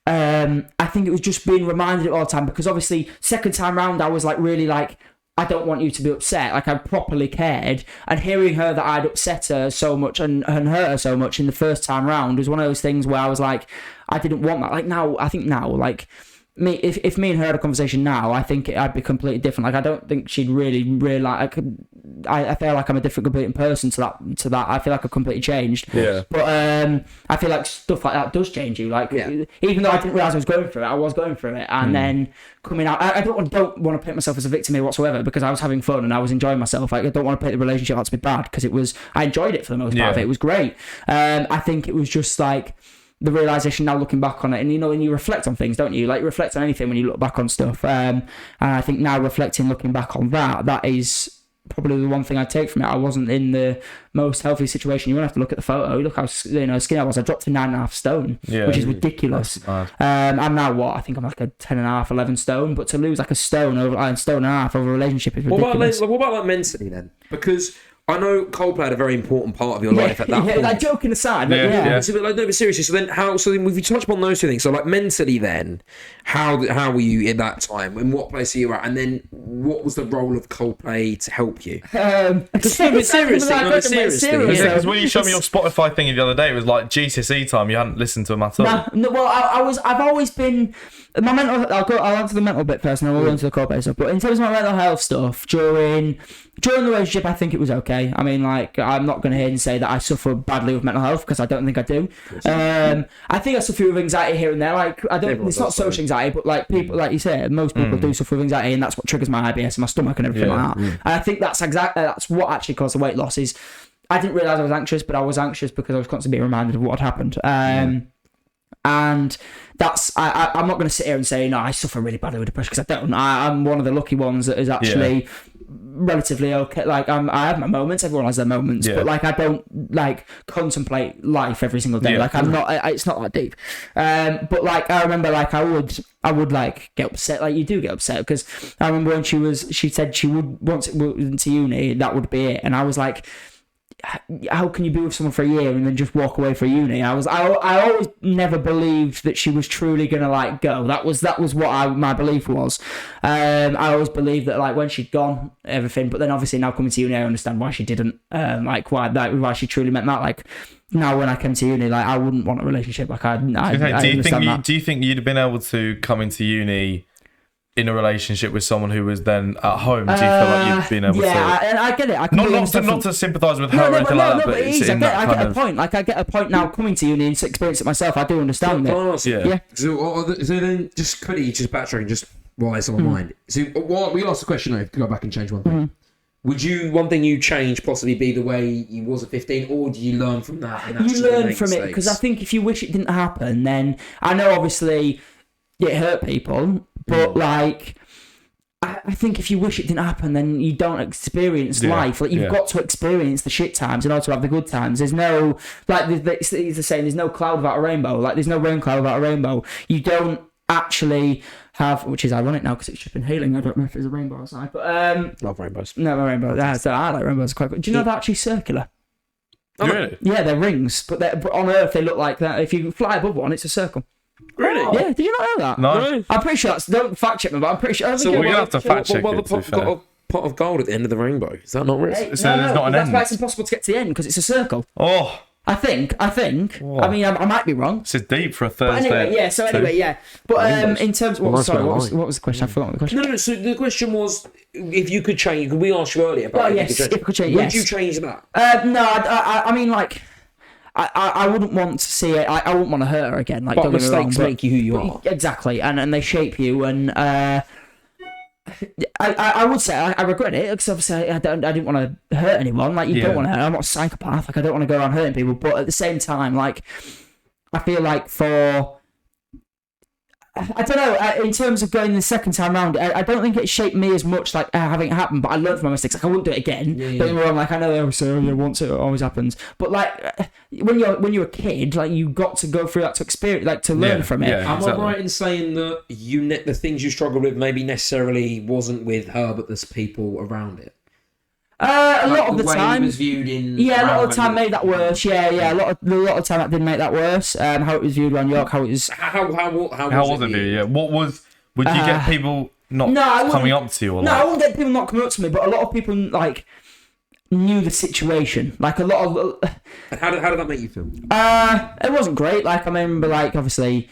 Speaker 2: I think it was just being reminded all the time, because obviously second time round I was like, really, like, I don't want you to be upset, like I properly cared, and hearing her that I'd upset her so much and hurt her so much in the first time round was one of those things where I was like, I didn't want that. Like, now, I think now, like, me, if me and her had a conversation now, I think I'd be completely different. Like, I don't think she'd really like. I feel like I'm a different, completely person to that. I feel like I've completely changed.
Speaker 3: Yeah.
Speaker 2: But I feel like stuff like that does change you. Like, even though I didn't realize I was going through it, and then coming out, I don't want to paint myself as a victim here whatsoever, because I was having fun and I was enjoying myself. Like, I don't want to paint the relationship out to be bad, because I enjoyed it for the most part of it. It was great. I think it was just like, the realisation now looking back on it, and you know, when you reflect on things, don't you? Like, you reflect on anything when you look back on stuff. And I think now looking back on that is probably the one thing I take from it. I wasn't in the most healthy situation. You won't have to look at the photo. Look how skinny I was. I dropped to 9.5 stone, which is ridiculous. I'm now I think I'm like a 10.5, 11 stone. But to lose like a stone and a half over a relationship is ridiculous.
Speaker 1: What about like mentally then? Because I know Coldplay had a a very important part of your life at that point.
Speaker 2: Like, joking aside,
Speaker 1: but seriously. So then, if we touch upon those two things, so like mentally, then how were you in that time? In what place are you at? And then what was the role of Coldplay to help you? Seriously,
Speaker 3: because when you showed me your Spotify thing the other day, it was like GCSE time. You hadn't listened to them at all.
Speaker 2: No, well, I've always been. My mental. I'll answer the mental bit first, and then we'll go into the Coldplay stuff. But in terms of my mental health stuff, during the relationship, I think it was okay. I mean, like, I'm not going to hear and say that I suffer badly with mental health, because I don't think I do. I think I suffer with anxiety here and there. Like, I don't. It's not social anxiety, but like people, like you said, most people do suffer with anxiety, and that's what triggers my IBS and my stomach and everything like that. And I think that's what actually caused the weight loss. Is I didn't realise I was anxious, but I was anxious because I was constantly being reminded of what had happened. And that's I'm not going to sit here and say, no, I suffer really badly with depression, because I don't. I'm one of the lucky ones that is actually relatively okay. Like I have my moments. Everyone has their moments, but like I don't like contemplate life every single day. Like I'm not. It's not that deep. But like I remember, like I would like get upset. Like you do get upset because I remember when she said she would once it went into uni, that would be it, and I was like, how can you be with someone for a year and then just walk away for uni? I always never believed that she was truly gonna like go. That was what my belief was. I always believed that like when she'd gone, everything. But then obviously now coming to uni, I understand why she didn't. Like why she truly meant that. Like now when I came to uni, like I wouldn't want a relationship. Like I
Speaker 3: do you think you'd have been able to come into uni in a relationship with someone who was then at home? Do you feel like you've been able to?
Speaker 2: Yeah, and I get it. I
Speaker 3: not to sympathise with her or anything like that, but it's in that
Speaker 2: I get a point. Like I get a point now coming to uni and to experience it myself. I do understand it.
Speaker 1: Yeah. So then, just quickly, just backtracking, just while it's on my mind. So we asked the question to go back and change one thing. Would one thing you change possibly be the way you was at 15, or do you learn from that? And
Speaker 2: you learn from it, because I think if you wish it didn't happen, then I know obviously it hurt people, but like I think if you wish it didn't happen, then you don't experience life. Like you've got to experience the shit times in order to have the good times. There's no like it's the same. There's no cloud without a rainbow. Like there's no rain cloud without a rainbow. You don't actually have, which is ironic now because it's just been hailing. I don't know if there's a rainbow outside, but
Speaker 1: love rainbows.
Speaker 2: No, no rainbow. I like rainbows quite good. Do you know they're actually circular?
Speaker 3: Really?
Speaker 2: Yeah, they're rings, but on Earth they look like that. If you fly above one, it's a circle.
Speaker 1: Really?
Speaker 2: Yeah, did you not know that?
Speaker 3: No.
Speaker 2: I'm pretty sure don't fact check me, but I'm pretty sure.
Speaker 3: So we're gonna have to fact check
Speaker 1: Well,
Speaker 3: it.
Speaker 1: the got a pot of gold at the end of the rainbow. Is that not real?
Speaker 2: Hey,
Speaker 3: So there's not an
Speaker 2: that's
Speaker 3: end.
Speaker 2: why it's impossible to get to the end because it's a circle.
Speaker 3: Oh,
Speaker 2: I think.
Speaker 3: Whoa.
Speaker 2: I mean, I might be wrong.
Speaker 3: this is deep for a
Speaker 2: But
Speaker 3: Thursday.
Speaker 2: anyway, yeah. But in terms, what was the question? I forgot what the question.
Speaker 1: No. So the question was, if you could change, we asked you earlier about
Speaker 2: if I could change.
Speaker 1: Would you change that?
Speaker 2: No, I mean, like, I wouldn't want to see it. I wouldn't want to hurt her again. Like,
Speaker 1: But
Speaker 2: don't get me wrong,
Speaker 1: mistakes make you who you are.
Speaker 2: Exactly, and they shape you. And I would say I regret it because obviously I didn't want to hurt anyone. Like you don't want to hurt. I'm not a psychopath. Like I don't want to go around hurting people. But at the same time, like I feel like I don't know. In terms of going the second time round, I don't think it shaped me as much like having it happen. But I learned from my mistakes. Like I wouldn't do it again. Don't get me wrong. Like I know they always say, once it always happens. But like when you're a kid, like you got to go through that to experience, like to learn from it.
Speaker 1: Yeah, Am I right in saying that the things you struggled with maybe necessarily wasn't with her, but there's people around it?
Speaker 2: A lot of the time,
Speaker 1: it was viewed in.
Speaker 2: Yeah, a lot of the time made that worse. Yeah. A lot of the time that did make that worse. How it was viewed around York, how it was.
Speaker 1: How
Speaker 3: was it viewed? Yeah. What was? Would you get people not coming up to you? Or
Speaker 2: I wouldn't get people not coming up to me, but a lot of people like knew the situation. Like a lot of.
Speaker 1: And how did that make you feel?
Speaker 2: It wasn't great. Like I remember, like obviously,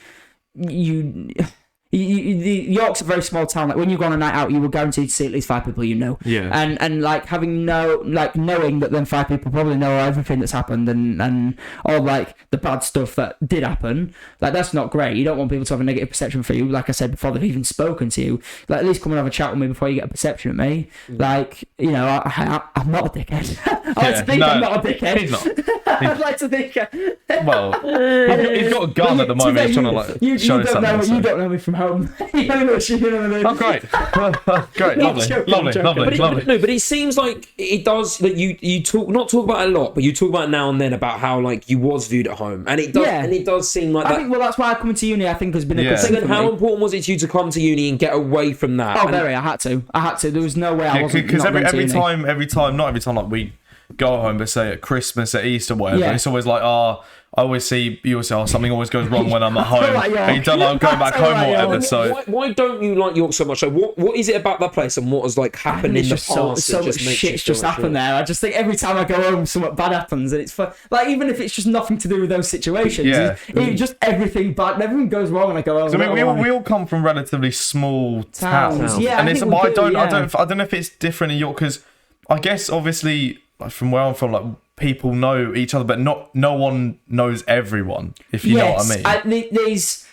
Speaker 2: York's a very small town. Like when you go on a night out, you were guaranteed to see at least 5 people you know.
Speaker 3: Yeah.
Speaker 2: And like knowing that then 5 people probably know everything that's happened and all like the bad stuff that did happen. Like that's not great. You don't want people to have a negative perception for you. Like I said before, they've even spoken to you. Like at least come and have a chat with me before you get a perception of me. Like I'm not a dickhead. I like to think I'm not a dickhead.
Speaker 3: He's not.
Speaker 2: I'd like to think.
Speaker 3: Well, he's got a gun at the moment. He's trying to like show something.
Speaker 2: You don't know me from home. You know what I mean?
Speaker 3: Oh, great. Great. Lovely.
Speaker 1: No, but it seems like it does that you talk about it a lot, but you talk about it now and then about how like you was viewed at home, and it does seem like that.
Speaker 2: I think that's why coming to uni I think has been a good thing.
Speaker 1: So then how important was it to you to come to uni and get away from that?
Speaker 2: Oh, very. I had to. There was no way I wasn't.
Speaker 3: Because every time, not every time, like we go home, but say at Christmas, at Easter, whatever, it's always like, I always see you say, something always goes wrong when I'm at home. And you don't like going back home or whatever. So
Speaker 1: why don't you like York so much? So what is it about that place and what has like happened in the past?
Speaker 2: So much shit's just happened there. I just think every time I go home, something bad happens, and it's fun. Like even if it's just nothing to do with those situations, just everything bad, everything goes wrong, and I go home.
Speaker 3: So, I mean, we all come from relatively small towns.
Speaker 2: Yeah,
Speaker 3: and
Speaker 2: I
Speaker 3: don't know if it's different in York because I guess obviously like, from where I'm from, like. People know each other, but no one knows everyone. If you know what I mean.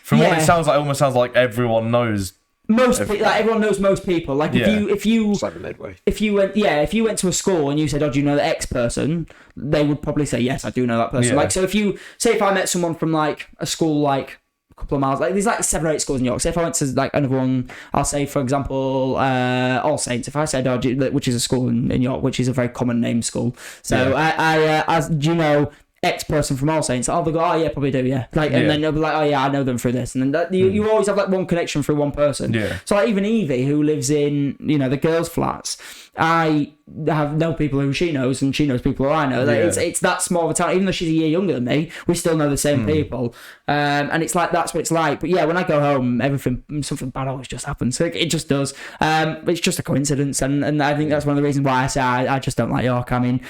Speaker 3: From what it sounds like, it almost sounds like everyone knows
Speaker 2: most people. Like everyone knows most people. Like if you
Speaker 1: it's like the Medway.
Speaker 2: If you went to a school and you said, "Oh, do you know the X person?" They would probably say, "Yes, I do know that person." Yeah. Like so, if I met someone from like a school like couple of miles. Like there's like 7 or 8 schools in York. So if I went to like another one, I'll say for example All Saints. If I said which is a school in York, which is a very common name school. So I as do you know X person from All Saints, they'll go, oh yeah, probably do, yeah. Like, and then they'll be like, oh yeah, I know them through this, and then you always have like one connection through one person.
Speaker 3: Yeah.
Speaker 2: So like even Evie, who lives in the girls' flats, I know people who she knows, and she knows people who I know. Like, it's that small of a town. Even though she's a year younger than me, we still know the same people, and it's like that's what it's like. But yeah, when I go home, something bad always just happens. It just does. It's just a coincidence, and I think that's one of the reasons why I say I just don't like York. I mean,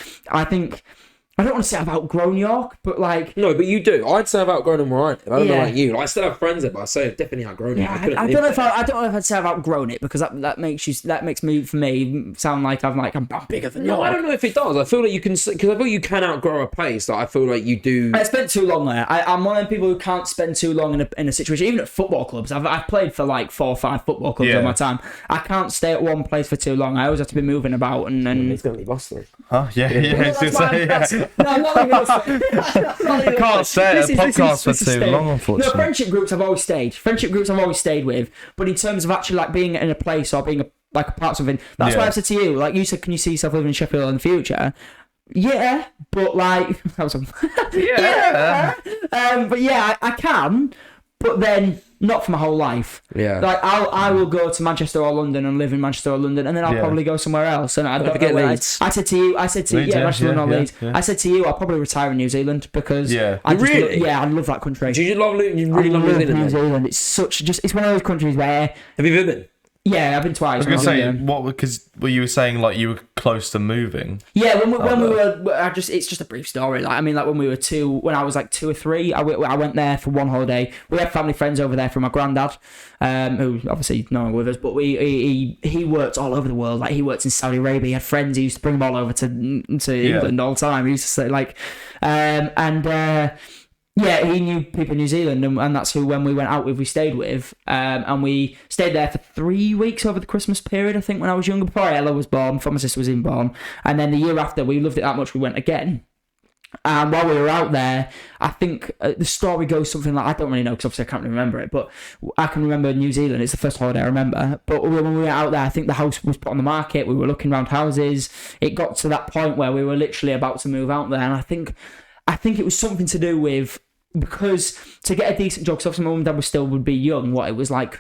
Speaker 2: I don't want to say I've outgrown York, but like...
Speaker 1: No, but you do. I'd say I've outgrown them where I live. I don't know like you. Like, I still have friends there, but I say I've definitely outgrown it.
Speaker 2: I don't know if I'd say I've outgrown it, because that makes me, for me, sound like I'm bigger than York.
Speaker 1: No, I don't know if it does. I feel like you can... Because I feel you can outgrow a place. Like, I feel like you do...
Speaker 2: I spent too long there. I'm one of the people who can't spend too long in a situation. Even at football clubs. I've played for like 4 or 5 football clubs over my time. I can't stay at one place for too long. I always have to be moving about and...
Speaker 1: He's going to leave us, though.
Speaker 3: Huh? Yeah.
Speaker 2: No, I'm not leaving
Speaker 3: I can't stay at a podcast for too long, unfortunately.
Speaker 2: No, friendship groups I've always stayed with, but in terms of actually like being in a place or being a part of something, that's why I said to you, like you said, can you see yourself living in Sheffield in the future? Yeah, but like but yeah, I can, but then not for my whole life.
Speaker 1: Yeah,
Speaker 2: like I will go to Manchester or London and live in Manchester or London, and then I'll probably go somewhere else. And I don't know where I said to you, Manchester or Leeds. I said to you, I'll probably retire in New Zealand because I love that country.
Speaker 1: Do you really love
Speaker 2: New Zealand? It's it's one of those countries where.
Speaker 1: Have you ever been?
Speaker 2: Yeah, I've been twice.
Speaker 3: I was going to say, what, because you were saying like you were close to moving.
Speaker 2: Yeah, when we were, it's just a brief story. Like, I mean, like when I was like 2 or 3, I went there for one holiday. We had family friends over there from my granddad, who obviously no one with us, but he worked all over the world. Like he worked in Saudi Arabia. He had friends. He used to bring them all over to England all the time. He used to say like, yeah, he knew people in New Zealand, and that's who, when we went out with, we stayed with. And we stayed there for 3 weeks over the Christmas period, I think, when I was younger, before Ella was born, before my sister was even born. And then the year after, we loved it that much, we went again. And while we were out there, I think the story goes something like, I don't really know, because obviously I can't remember it, but I can remember New Zealand. It's the first holiday I remember. But when we were out there, I think the house was put on the market. We were looking around houses. It got to that point where we were literally about to move out there. And I think it was something to do with, because to get a decent job, because obviously my mum and dad would be young, it was like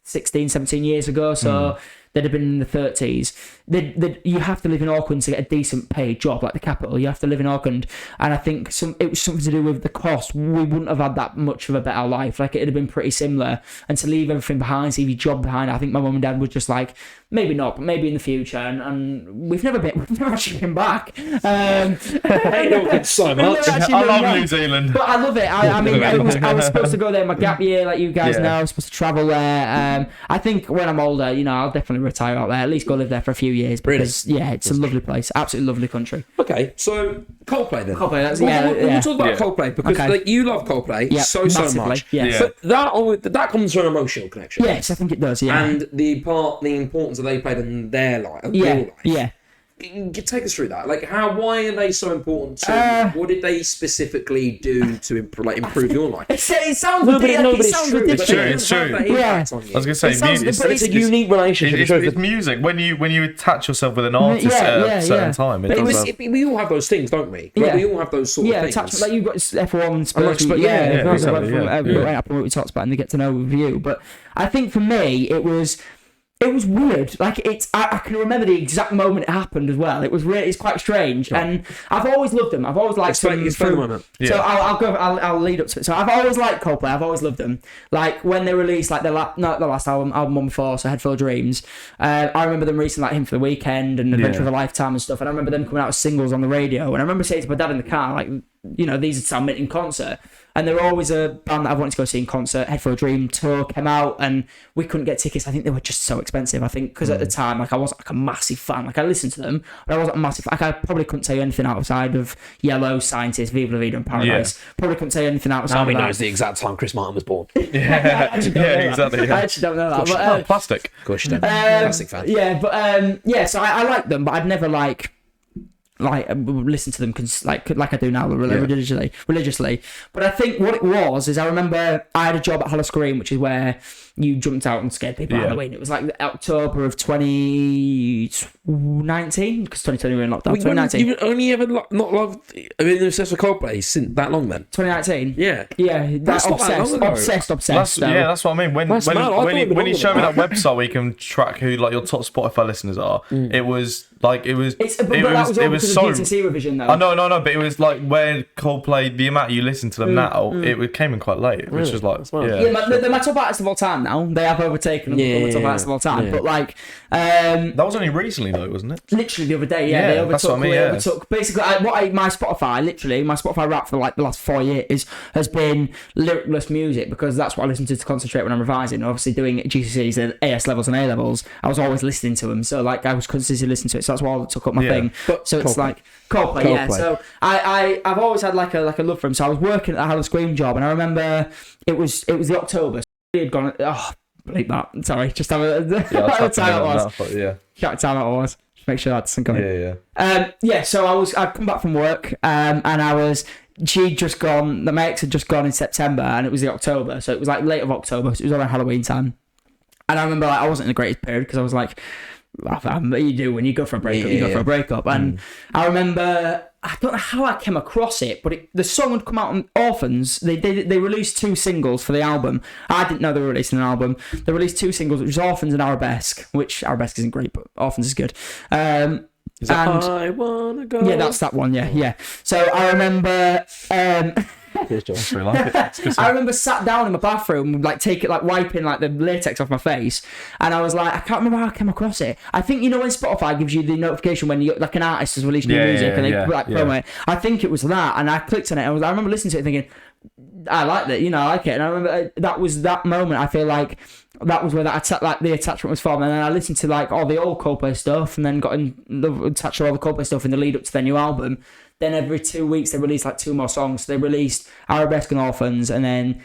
Speaker 2: 16, 17 years ago, so they'd have been in the 30s. You have to live in Auckland to get a decent paid job, like the capital. You have to live in Auckland, and I think it was something to do with the cost. We wouldn't have had that much of a better life. Like, it'd have been pretty similar, and to leave everything behind, to leave your job behind, I think my mum and dad were just like, maybe not, but maybe in the future. And we've never actually been back.
Speaker 1: I know it so much.
Speaker 3: I love New Zealand,
Speaker 2: but I love it. I mean, I was supposed to go there in my gap year, like you guys know. I was supposed to travel there. I think when I'm older, I'll definitely retire out there. At least go live there for a few years, because it's a lovely place, absolutely lovely country.
Speaker 1: Okay, so Coldplay then.
Speaker 2: Coldplay, that's
Speaker 1: we'll talk about Coldplay, because like, you love Coldplay so much.
Speaker 2: Yeah.
Speaker 1: So that comes from an emotional connection.
Speaker 2: Yes, I think it does. Yeah,
Speaker 1: and the importance that they played in their life. Your life.
Speaker 2: Yeah.
Speaker 1: Take us through that. Like, why are they so important to what did they specifically do to improve your life?
Speaker 2: It sounds ridiculous.
Speaker 3: It's true.
Speaker 2: Yeah.
Speaker 3: I was going to say,
Speaker 1: it's a unique relationship.
Speaker 3: It's music. When you attach yourself with an artist at a certain time,
Speaker 1: we all have those things, don't we? Like, we all have those sort of things.
Speaker 2: Attachment, like you've got F1, Spurs, what we talked about, and they get to know with you. But I think for me, it was weird. Like, I can remember the exact moment it happened as well. It's quite strange. Right. And I've always loved them. I've always liked them.
Speaker 1: Explain the moment.
Speaker 2: So I'll lead up to it. So I've always liked Coldplay. I've always loved them. Like, when they released like not the last album one before, so Head Full of Dreams. I remember them releasing like Him for the Weekend and Adventure of a Lifetime and stuff. And I remember them coming out as singles on the radio. And I remember saying to my dad in the car, like, these would sound mint in concert. And they're always a band that I've wanted to go see in concert. Head for a Dream tour came out, and we couldn't get tickets. I think they were just so expensive. I think because at the time, like, I wasn't like a massive fan. Like, I listened to them, but I wasn't a massive. Like, I probably couldn't tell you anything outside of Yellow, Scientist, Viva La Vida, and Paradise. Probably couldn't tell you anything outside.
Speaker 1: Nobody
Speaker 2: of that.
Speaker 1: knows the exact time Chris Martin was born.
Speaker 3: Exactly.
Speaker 2: I actually don't know that. But,
Speaker 3: plastic.
Speaker 1: Of course you don't. Plastic fan.
Speaker 2: Yeah, but so I like them, but I'd never like. listen to them like I do now religiously. But I think what it was is I remember I had a job at Hollis Green, which is where you jumped out and scared people at Halloween. It was like October of 2019 because 2020 we were in lockdown. 2019.
Speaker 1: You've only ever not loved been obsessed with Coldplay since that long then?
Speaker 2: 2019.
Speaker 1: Yeah.
Speaker 2: That's
Speaker 1: not that long ago.
Speaker 2: Obsessed.
Speaker 3: That's what I mean. When you showed me that website where you can track who like your top Spotify listeners are, it was so
Speaker 2: GCSE revision though.
Speaker 3: No, but it was like where Coldplay, the amount you listen to them now, it came in quite late, which was like
Speaker 2: they're my top artists of all time now. They have overtaken them my top artists of all time. But like that
Speaker 3: was only recently though, wasn't it?
Speaker 2: Literally the other day, they overtook. Basically, my Spotify rap for like the last 4 years has been lyricless music because that's what I listen to concentrate when I'm revising. Obviously, doing GCSEs and AS levels and A levels, I was always listening to them. So like I was consistently listening to it. So that's why I took up my thing. But so it's like Coldplay. Yeah. So I've always had like a love for him. So I was working at the Hollis Green job, and I remember it was the October. So he had gone. Bleep that. Sorry, just have a time it was. Shout time it was. Just make sure that doesn't come in. So I'd come back from work, and she'd just gone. My ex had just gone in September, and it was the October, so it was like late of October. So it was around Halloween time, and I remember like I wasn't in the greatest period because I was like, you do when you go for a breakup, you go for a breakup, and I remember. I don't know how I came across it, but the song had come out on Orphans. They released 2 singles for the album. I didn't know they were releasing an album. They released 2 singles, which was Orphans and Arabesque, which Arabesque isn't great, but Orphans is good.
Speaker 1: I wanna go.
Speaker 2: Yeah, that's that one. Yeah. So I remember. I remember sat down in my bathroom, like wiping like the latex off my face, and I was like, I can't remember how I came across it. I think when Spotify gives you the notification when you like an artist has released new music and they promo it. I think it was that, and I clicked on it. And I remember listening to it thinking, I like that, I like it. And I remember that was that moment. I feel like that was where the attachment was formed. And then I listened to like all the old Coldplay stuff, and then got attached to all the Coldplay stuff in the lead up to their new album. Then every 2 weeks they released like 2 more songs. So they released Arabesque and Orphans, and then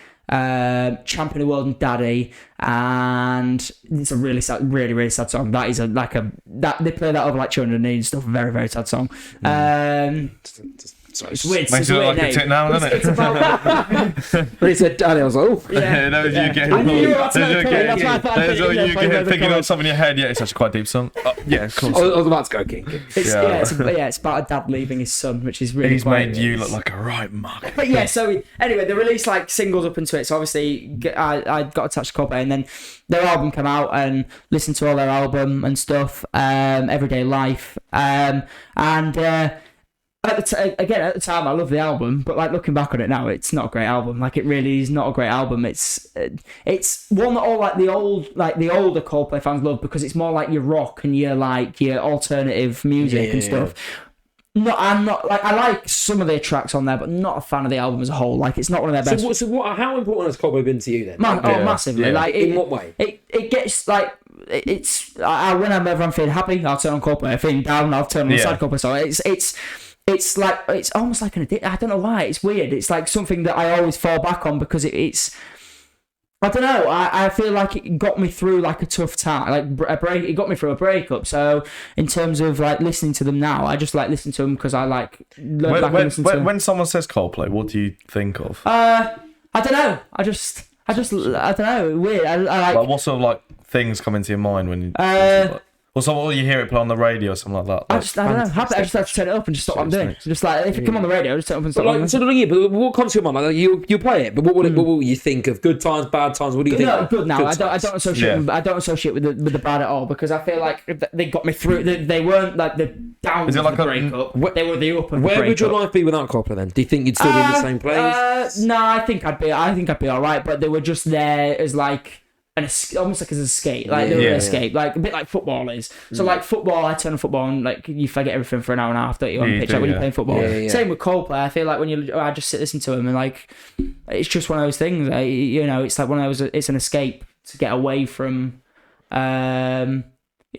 Speaker 2: Champion of the World and Daddy, and it's a really sad, really really sad song. That is they play that over like Children in Need and stuff. Very very sad song. It's weird.
Speaker 3: Makes it look like a tit now, doesn't it?
Speaker 2: It's about.
Speaker 1: When he said Daddy, I was like, oh.
Speaker 3: Yeah, that was you getting.
Speaker 2: I knew you were about to make
Speaker 3: you picking up something in your head. Yeah, it's actually quite a deep song. Yeah, of course.
Speaker 1: I was about to go kinky.
Speaker 2: It's about a dad leaving his son, which is really.
Speaker 3: He's made you look like a right mug.
Speaker 2: But yeah, so anyway, they released like singles up into it. So obviously, I got attached to Coldplay, and then their album came out, and listened to all their album and stuff. Everyday Life, at the time, I love the album, but like looking back on it now, it's not a great album. Like it really is not a great album. It's one that all like the older Coldplay fans love because it's more like your rock and your alternative music and stuff. No, I'm not like I like some of their tracks on there, but not a fan of the album as a whole. Like it's not one of their best.
Speaker 1: So how important has Coldplay been to you then?
Speaker 2: Massively.
Speaker 1: Yeah.
Speaker 2: Like
Speaker 1: in what way?
Speaker 2: It gets like whenever I'm feeling happy, I'll turn on Coldplay. If feeling down, I'll turn on the sad Coldplay. So it's like it's almost like an addiction. I don't know why. It's weird. It's like something that I always fall back on because it's. I don't know. I feel like it got me through like a tough time, like a break. It got me through a breakup. So in terms of like listening to them now, I just like listen to them because I like.
Speaker 3: When someone says Coldplay, what do you think of?
Speaker 2: I don't know. I don't know. Weird. I like.
Speaker 3: What sort of like things come into your mind when you? Or you hear it play on the radio or something like that.
Speaker 2: I don't know. I just have to turn it up and just stop what I'm doing. Just like if it come on the radio, just turn it up and stop.
Speaker 1: But what comes to your mind? Like you play it, but what will you think of? Good times, bad times? What do you think?
Speaker 2: No, good now. I don't associate with the bad at all because I feel like they got me through. They weren't like the down of the breakup. They were the up of the breakup.
Speaker 1: Where would your life be without Coldplay then? Do you think you'd still be in the same place?
Speaker 2: No, I think I'd be all right. But they were just there as like. Almost like as an escape, like they were an escape, like a bit like football is. So like football, I turn on football and like you forget everything for an hour and a half, don't you, on the pitch, like when you're playing football. Same with Coldplay. I feel like I just sit listen to them and like it's just one of those things. It's like one of those. It's an escape to get away from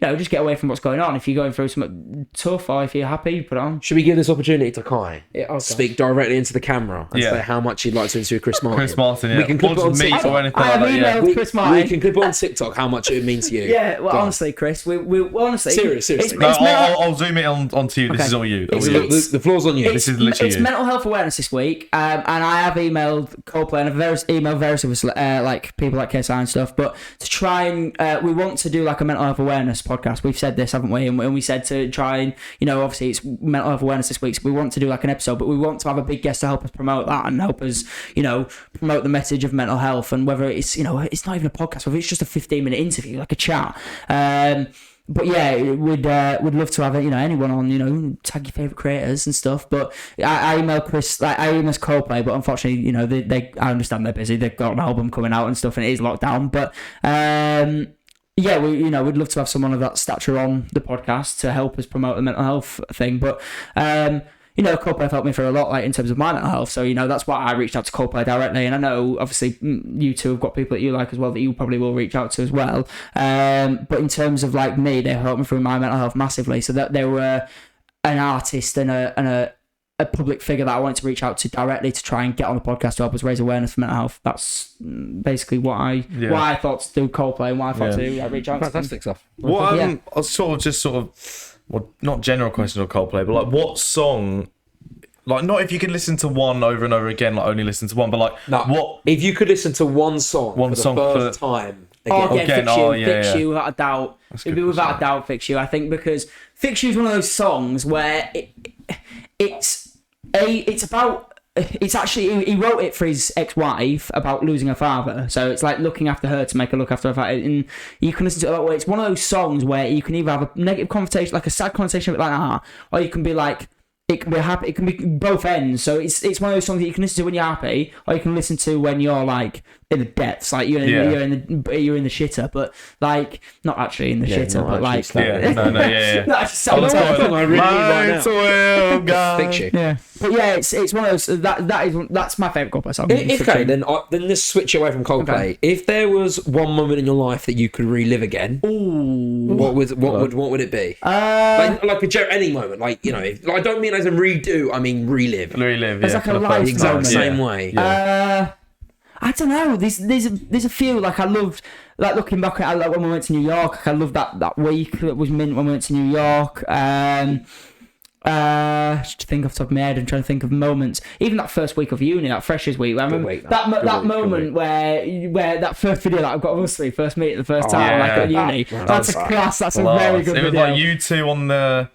Speaker 2: just get away from what's going on. If you're going through something tough or if you're happy, put it on.
Speaker 1: Should we give this opportunity to Kai?
Speaker 2: Okay.
Speaker 1: Speak directly into the camera and say how much he'd like to interview Chris Martin.
Speaker 3: Chris Martin, yeah.
Speaker 1: We can clip it on TikTok.
Speaker 3: Or anything
Speaker 2: I have
Speaker 3: like that,
Speaker 2: emailed Chris Martin.
Speaker 1: We can clip it on TikTok how much it would mean to you.
Speaker 2: Yeah, well, honestly, Chris, we honestly...
Speaker 1: Seriously.
Speaker 3: No, I'll zoom it onto you. This is all you.
Speaker 1: The floor's on you.
Speaker 3: This is literally
Speaker 2: It's
Speaker 3: you.
Speaker 2: mental health awareness this week, and I have emailed Coldplay and I've emailed various of us, like people like KSI and stuff, but to try and we want to do like a mental health awareness podcast. We've said this, haven't we? And we said to try and, obviously it's mental health awareness this week, so we want to do like an episode, but we want to have a big guest to help us promote that and help us, promote the message of mental health, and whether it's, it's not even a podcast, whether it's just a 15-minute interview, like a chat. But yeah, we'd love to have anyone on, tag your favourite creators and stuff. But I emailed Chris, I emailed Coldplay, but unfortunately, they I understand they're busy. They've got an album coming out and stuff, and it is locked down. But yeah, we'd love to have someone of that stature on the podcast to help us promote the mental health thing. But Coldplay have helped me for a lot, like in terms of my mental health. So that's why I reached out to Coldplay directly, and I know obviously you two have got people that you like as well that you probably will reach out to as well. But in terms of like me, they helped me through my mental health massively. So that they were an artist and a public figure that I wanted to reach out to directly to try and get on the podcast to help us raise awareness for mental health. That's basically why I thought to do Coldplay and why I thought to reach out.
Speaker 1: Fantastic stuff.
Speaker 3: What well, not general questions on Coldplay, but like what song, like not if you can listen to one over and over again, like only listen to one, but like what
Speaker 1: if you could listen to one song for the first time again?
Speaker 2: Fix You, without a doubt. It'd be without a doubt Fix You. I think because Fix You is one of those songs where it's about. It's actually, he wrote it for his ex-wife about losing her father, so it's like looking after her to make her look after her father, and you can listen to it that way. It's one of those songs where you can either have a negative conversation, like a sad conversation, a bit like or you can be like, it can be happy, it can be both ends. So it's one of those songs that you can listen to when you're happy, or you can listen to when you're like in the depths, like you're in the shitter, but like not actually in the shitter, but like that just sounds like
Speaker 1: I really need right now.
Speaker 3: Fix
Speaker 1: You.
Speaker 2: Yeah, but yeah, it's one of those that's my favourite Coldplay song.
Speaker 1: Then let's switch away from Coldplay. Okay. If there was one moment in your life that you could relive again, what would it be? Any moment, I don't mean as in redo, I mean relive.
Speaker 2: It's like a life
Speaker 1: exact same way.
Speaker 2: I don't know. There's a few like I loved, like looking back at like when we went to New York. Like, I loved that week that was mint when we went to New York. Just to think off the top of my head and trying to think of moments. Even that first week of uni, that freshers week. I remember that moment where that first video that I got of us three first meet the first time at uni. That's a class. That's a very good video.
Speaker 3: It was like you two on the.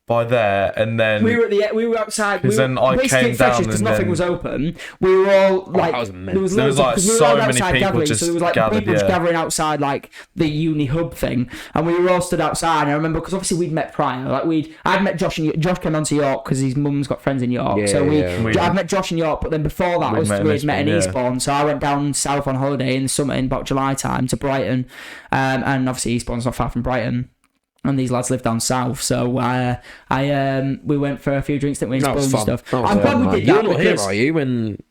Speaker 3: By there, and then
Speaker 2: we were outside.
Speaker 3: Because then I came down
Speaker 2: because nothing was open. We were all like, there was like
Speaker 3: so many people just
Speaker 2: so there was like
Speaker 3: gathered,
Speaker 2: people just gathering outside like the uni hub thing, and we were all stood outside. And I remember because obviously we'd met prior, like I'd met Josh, and Josh came on to York because his mum's got friends in York. I'd met Josh in York, but then before that we'd met in Eastbourne. So I went down south on holiday in the summer in about July time to Brighton, and obviously Eastbourne's not far from Brighton. And these lads live down south, so we went for a few drinks, didn't we? And stuff. I'm glad we did that.
Speaker 1: You're not here, are you? When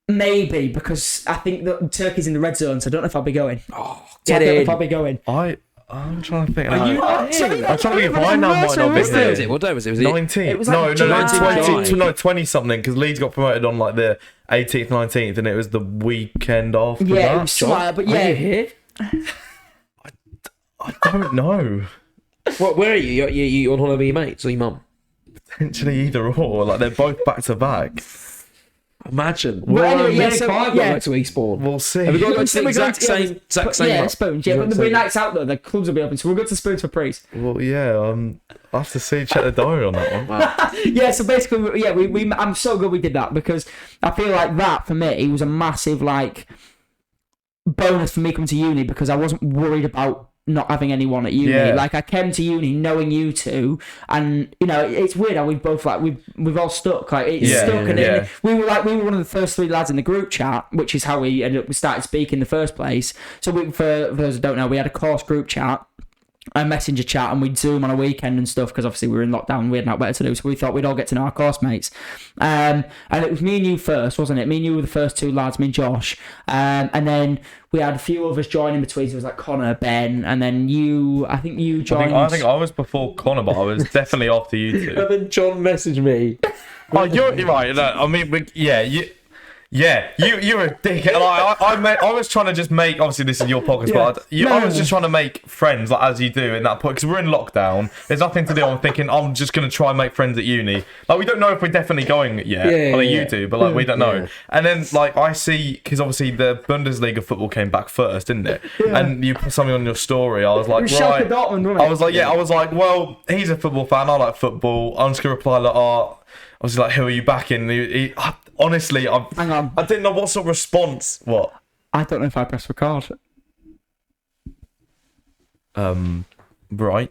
Speaker 2: maybe because I think that Turkey's in the red zone, so I don't know if I'll be going.
Speaker 1: Oh,
Speaker 2: I don't know if I'll be going.
Speaker 3: I'm trying to think.
Speaker 2: Are you not here?
Speaker 3: I'm trying to think if I now might not be here.
Speaker 1: What day was it? Was it
Speaker 3: 19?
Speaker 2: It was like
Speaker 3: 20 something, because Leeds got promoted on like the 18th, 19th, and it was the weekend after that.
Speaker 2: Yeah, it was but yeah.
Speaker 1: Are you here?
Speaker 3: I don't know.
Speaker 1: Where are you? You on holiday with your mates or your mum?
Speaker 3: Potentially either or. Like they're both back to back.
Speaker 1: Imagine.
Speaker 2: Well,
Speaker 1: back to Eastbourne.
Speaker 3: We'll see.
Speaker 1: Have we got to go to the exact same?
Speaker 2: Yeah, Spoons. Yeah, but the nights out though, the clubs will be open, so we'll go to Spoons for Priest.
Speaker 3: Well, yeah. I'll have to check the diary on that one.
Speaker 1: Wow.
Speaker 2: Yeah. So basically, yeah, I'm so glad we did that because I feel like that for me was a massive like bonus for me coming to uni because I wasn't worried about not having anyone at uni. Like I came to uni knowing you two, and it's weird how we've both like we've all stuck, like it's stuck, and we were one of the first three lads in the group chat, which is how we started speaking in the first place. So for those who don't know, we had a course group chat, a messenger chat, and we'd Zoom on a weekend and stuff because obviously we were in lockdown, we had nothing better to do, so we thought we'd all get to know our course mates. And it was me and you first, wasn't it? Me and you were the first two lads, me and Josh, and then we had a few others joining between. So it was like Connor, Ben, and then you. I think you joined.
Speaker 3: I think I was before Connor, but I was definitely after you two.
Speaker 1: And then John messaged me.
Speaker 3: Oh, you're right. No, I mean, you're a dick. Like, I was trying to just make. Obviously, this is your podcast, but I was just trying to make friends, like as you do in that point, because we're in lockdown. There's nothing to do. I'm thinking I'm just gonna try and make friends at uni. Like we don't know if we're definitely going yet. I mean, you do, but like we don't know. Yeah. And then like I see, because obviously the Bundesliga football came back first, didn't it? Yeah. And you put something on your story. I was like, right.
Speaker 2: Dortmund, wasn't it?
Speaker 3: I was like, I was like, well, he's a football fan. I like football. I'm just gonna reply like, I was like, who are you backing? Honestly,
Speaker 2: hang on.
Speaker 3: I didn't know what sort of response. What?
Speaker 2: I don't know if I pressed record.
Speaker 3: Right.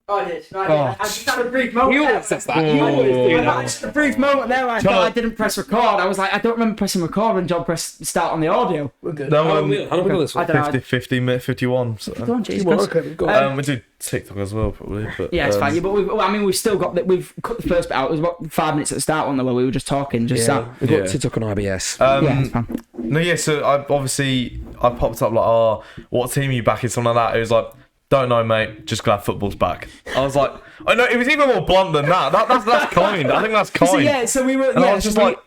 Speaker 2: I did. I just had a brief moment.
Speaker 1: You always says that. You always do that.
Speaker 2: Just a brief moment there where I thought I didn't press record. I was like, I don't remember pressing record when John pressed start on the audio.
Speaker 1: We're good.
Speaker 3: No,
Speaker 1: how long we got this one?
Speaker 3: 50 minute 51. So. We do TikTok as well, probably. But,
Speaker 2: yeah, it's fine. But we've still got that. We've cut the first bit out. It was about 5 minutes at the start, where we were just talking. We've got
Speaker 1: TikTok on IBS.
Speaker 2: It's fine.
Speaker 3: No, yeah. So I popped up like, what team are you backing? Something like that. It was like, don't know, mate. Just glad football's back. I was like, I know it was even more blunt than that. That's kind. I think that's kind.
Speaker 2: So we were.
Speaker 3: And I was just like,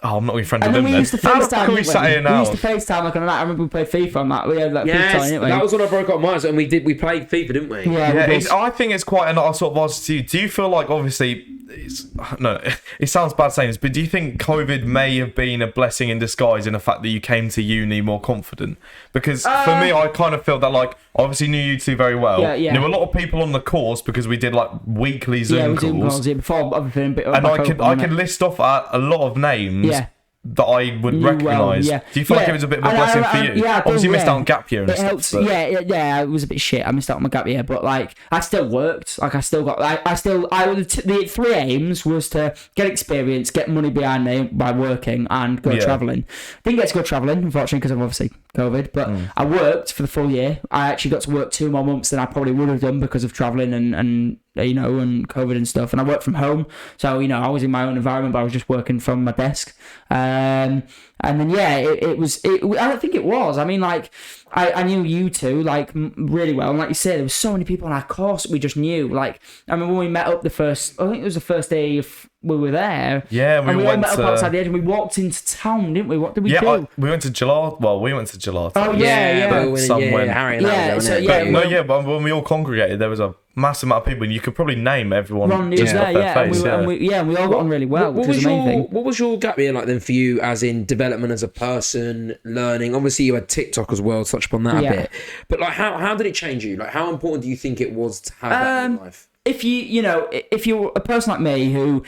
Speaker 3: I'm not even friends with him.
Speaker 2: We used to FaceTime.
Speaker 3: We used to
Speaker 2: FaceTime like on a night. I remember we played FIFA on that. We had like
Speaker 1: yes,
Speaker 2: FaceTime,
Speaker 1: that was when I broke up mine, and we played FIFA, didn't we?
Speaker 3: Yeah. I think it's quite a sort of answer to you. Do you feel like obviously? It sounds bad saying this, but do you think COVID may have been a blessing in disguise in the fact that you came to uni more confident? Because for me, I kind of feel that like obviously knew you two very well.
Speaker 2: Yeah.
Speaker 3: There were a lot of people on the course because we did like weekly Zoom calls.
Speaker 2: Before everything.
Speaker 3: And I can list off a lot of names.
Speaker 2: Yeah.
Speaker 3: That I would recognise. Do you feel like it was a bit of a blessing for you?
Speaker 2: Yeah,
Speaker 3: obviously you missed out on gap year and
Speaker 2: it helps.
Speaker 3: But...
Speaker 2: Yeah, it was a bit shit. I missed out on my gap year, but like I still worked. Like I still got. The three aims was to get experience, get money behind me by working, and go travelling. Didn't get to go travelling, unfortunately, because of obviously COVID. But I worked for the full year. I actually got to work 2 more months than I probably would have done because of travelling and COVID and stuff. And I worked from home, so I was in my own environment, but I was just working from my desk. And then it was. I don't think it was. I mean, like I knew you two like really well, and like you said, there was so many people on our course that we just knew. Like I remember when we met up I think it was the first day we were there.
Speaker 3: Yeah, we
Speaker 2: went up outside the edge and we walked into town, didn't we? What did we do?
Speaker 3: We went to Gelato. Well, we went to Gelato.
Speaker 2: Oh yeah.
Speaker 1: Harry and
Speaker 3: but when we all congregated, there was a massive amount of people, and you could probably name everyone.
Speaker 2: Ron was there, and we all got on really well, which was amazing.
Speaker 1: What was your gap year like then for you, as in development as a person, learning? Obviously, you had TikTok as well. Touch upon that a bit, but like, how did it change you? Like, how important do you think it was to have that in life?
Speaker 2: If if you're a person like me who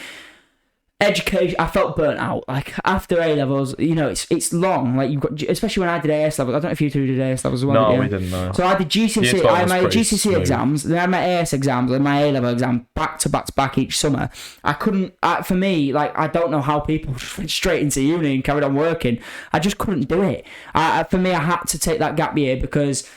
Speaker 2: education, I felt burnt out. Like after A levels, it's long. Like you've got, especially when I did AS levels. I don't know if you two did AS levels as well.
Speaker 3: No, we didn't know.
Speaker 2: So I did GCSE. I had my GCSE exams, then I had my AS exams, and my A level exam back to back each summer. I couldn't. For me, like I don't know how people just went straight into uni and carried on working. I just couldn't do it. For me, I had to take that gap year because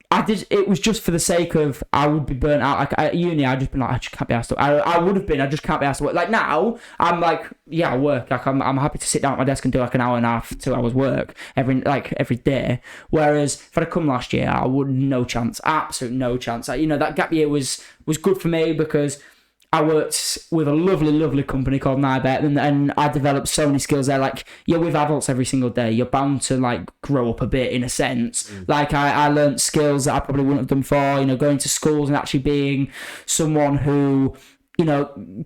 Speaker 2: it was just for the sake of I would be burnt out. Like at uni, I'd just been like, I just can't be asked to. I would have been. I just can't be asked to work. Like now, I'm like, I work. Like I'm happy to sit down at my desk and do like an hour and a half, 2 hours work every day. Whereas if I'd come last year, I would no chance, absolute no chance. That gap year was good for me because I worked with a lovely, lovely company called Nibet, and I developed so many skills there. Like, you're with adults every single day. You're bound to, like, grow up a bit, in a sense. Like, I learned skills that I probably wouldn't have done before, going to schools and actually being someone who,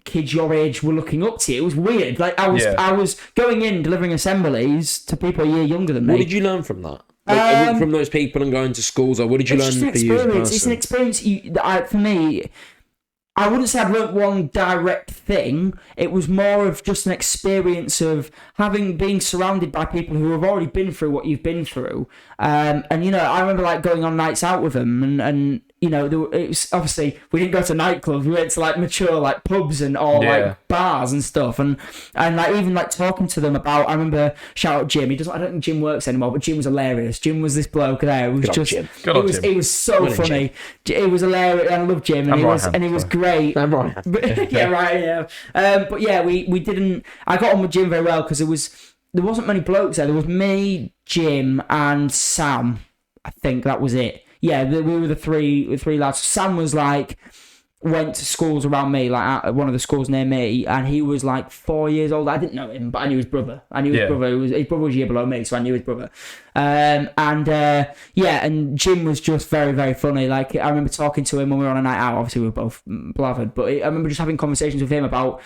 Speaker 2: kids your age were looking up to you. It was weird. Like, I was going in, delivering assemblies to people a year younger than me.
Speaker 1: What did you learn from that? Like, from those people and going to schools, or what did you learn for you as a person?
Speaker 2: It's an experience for me. I wouldn't say I've learnt one direct thing. It was more of just an experience of being surrounded by people who have already been through what you've been through. I remember like going on nights out with them, and it was obviously we didn't go to nightclubs. We went to like mature like pubs and like bars and stuff, and like even like talking to them about. I remember shout out Jim. I don't think Jim works anymore, but Jim was hilarious. Jim was this bloke there. It was it was so funny. It was hilarious. I love Jim, and he was great.
Speaker 1: I'm right.
Speaker 2: Yeah, right. Yeah, but yeah, we didn't. I got on with Jim very well because there wasn't many blokes there. There was me, Jim, and Sam. I think that was it. Yeah, we were the three lads. Sam was like, went to schools around me, like at one of the schools near me, and he was like 4 years old. I didn't know him, but I knew his brother. His brother was a year below me, so I knew his brother. And Jim was just very, very funny. Like, I remember talking to him when we were on a night out. Obviously, we were both blathered, but I remember just having conversations with him about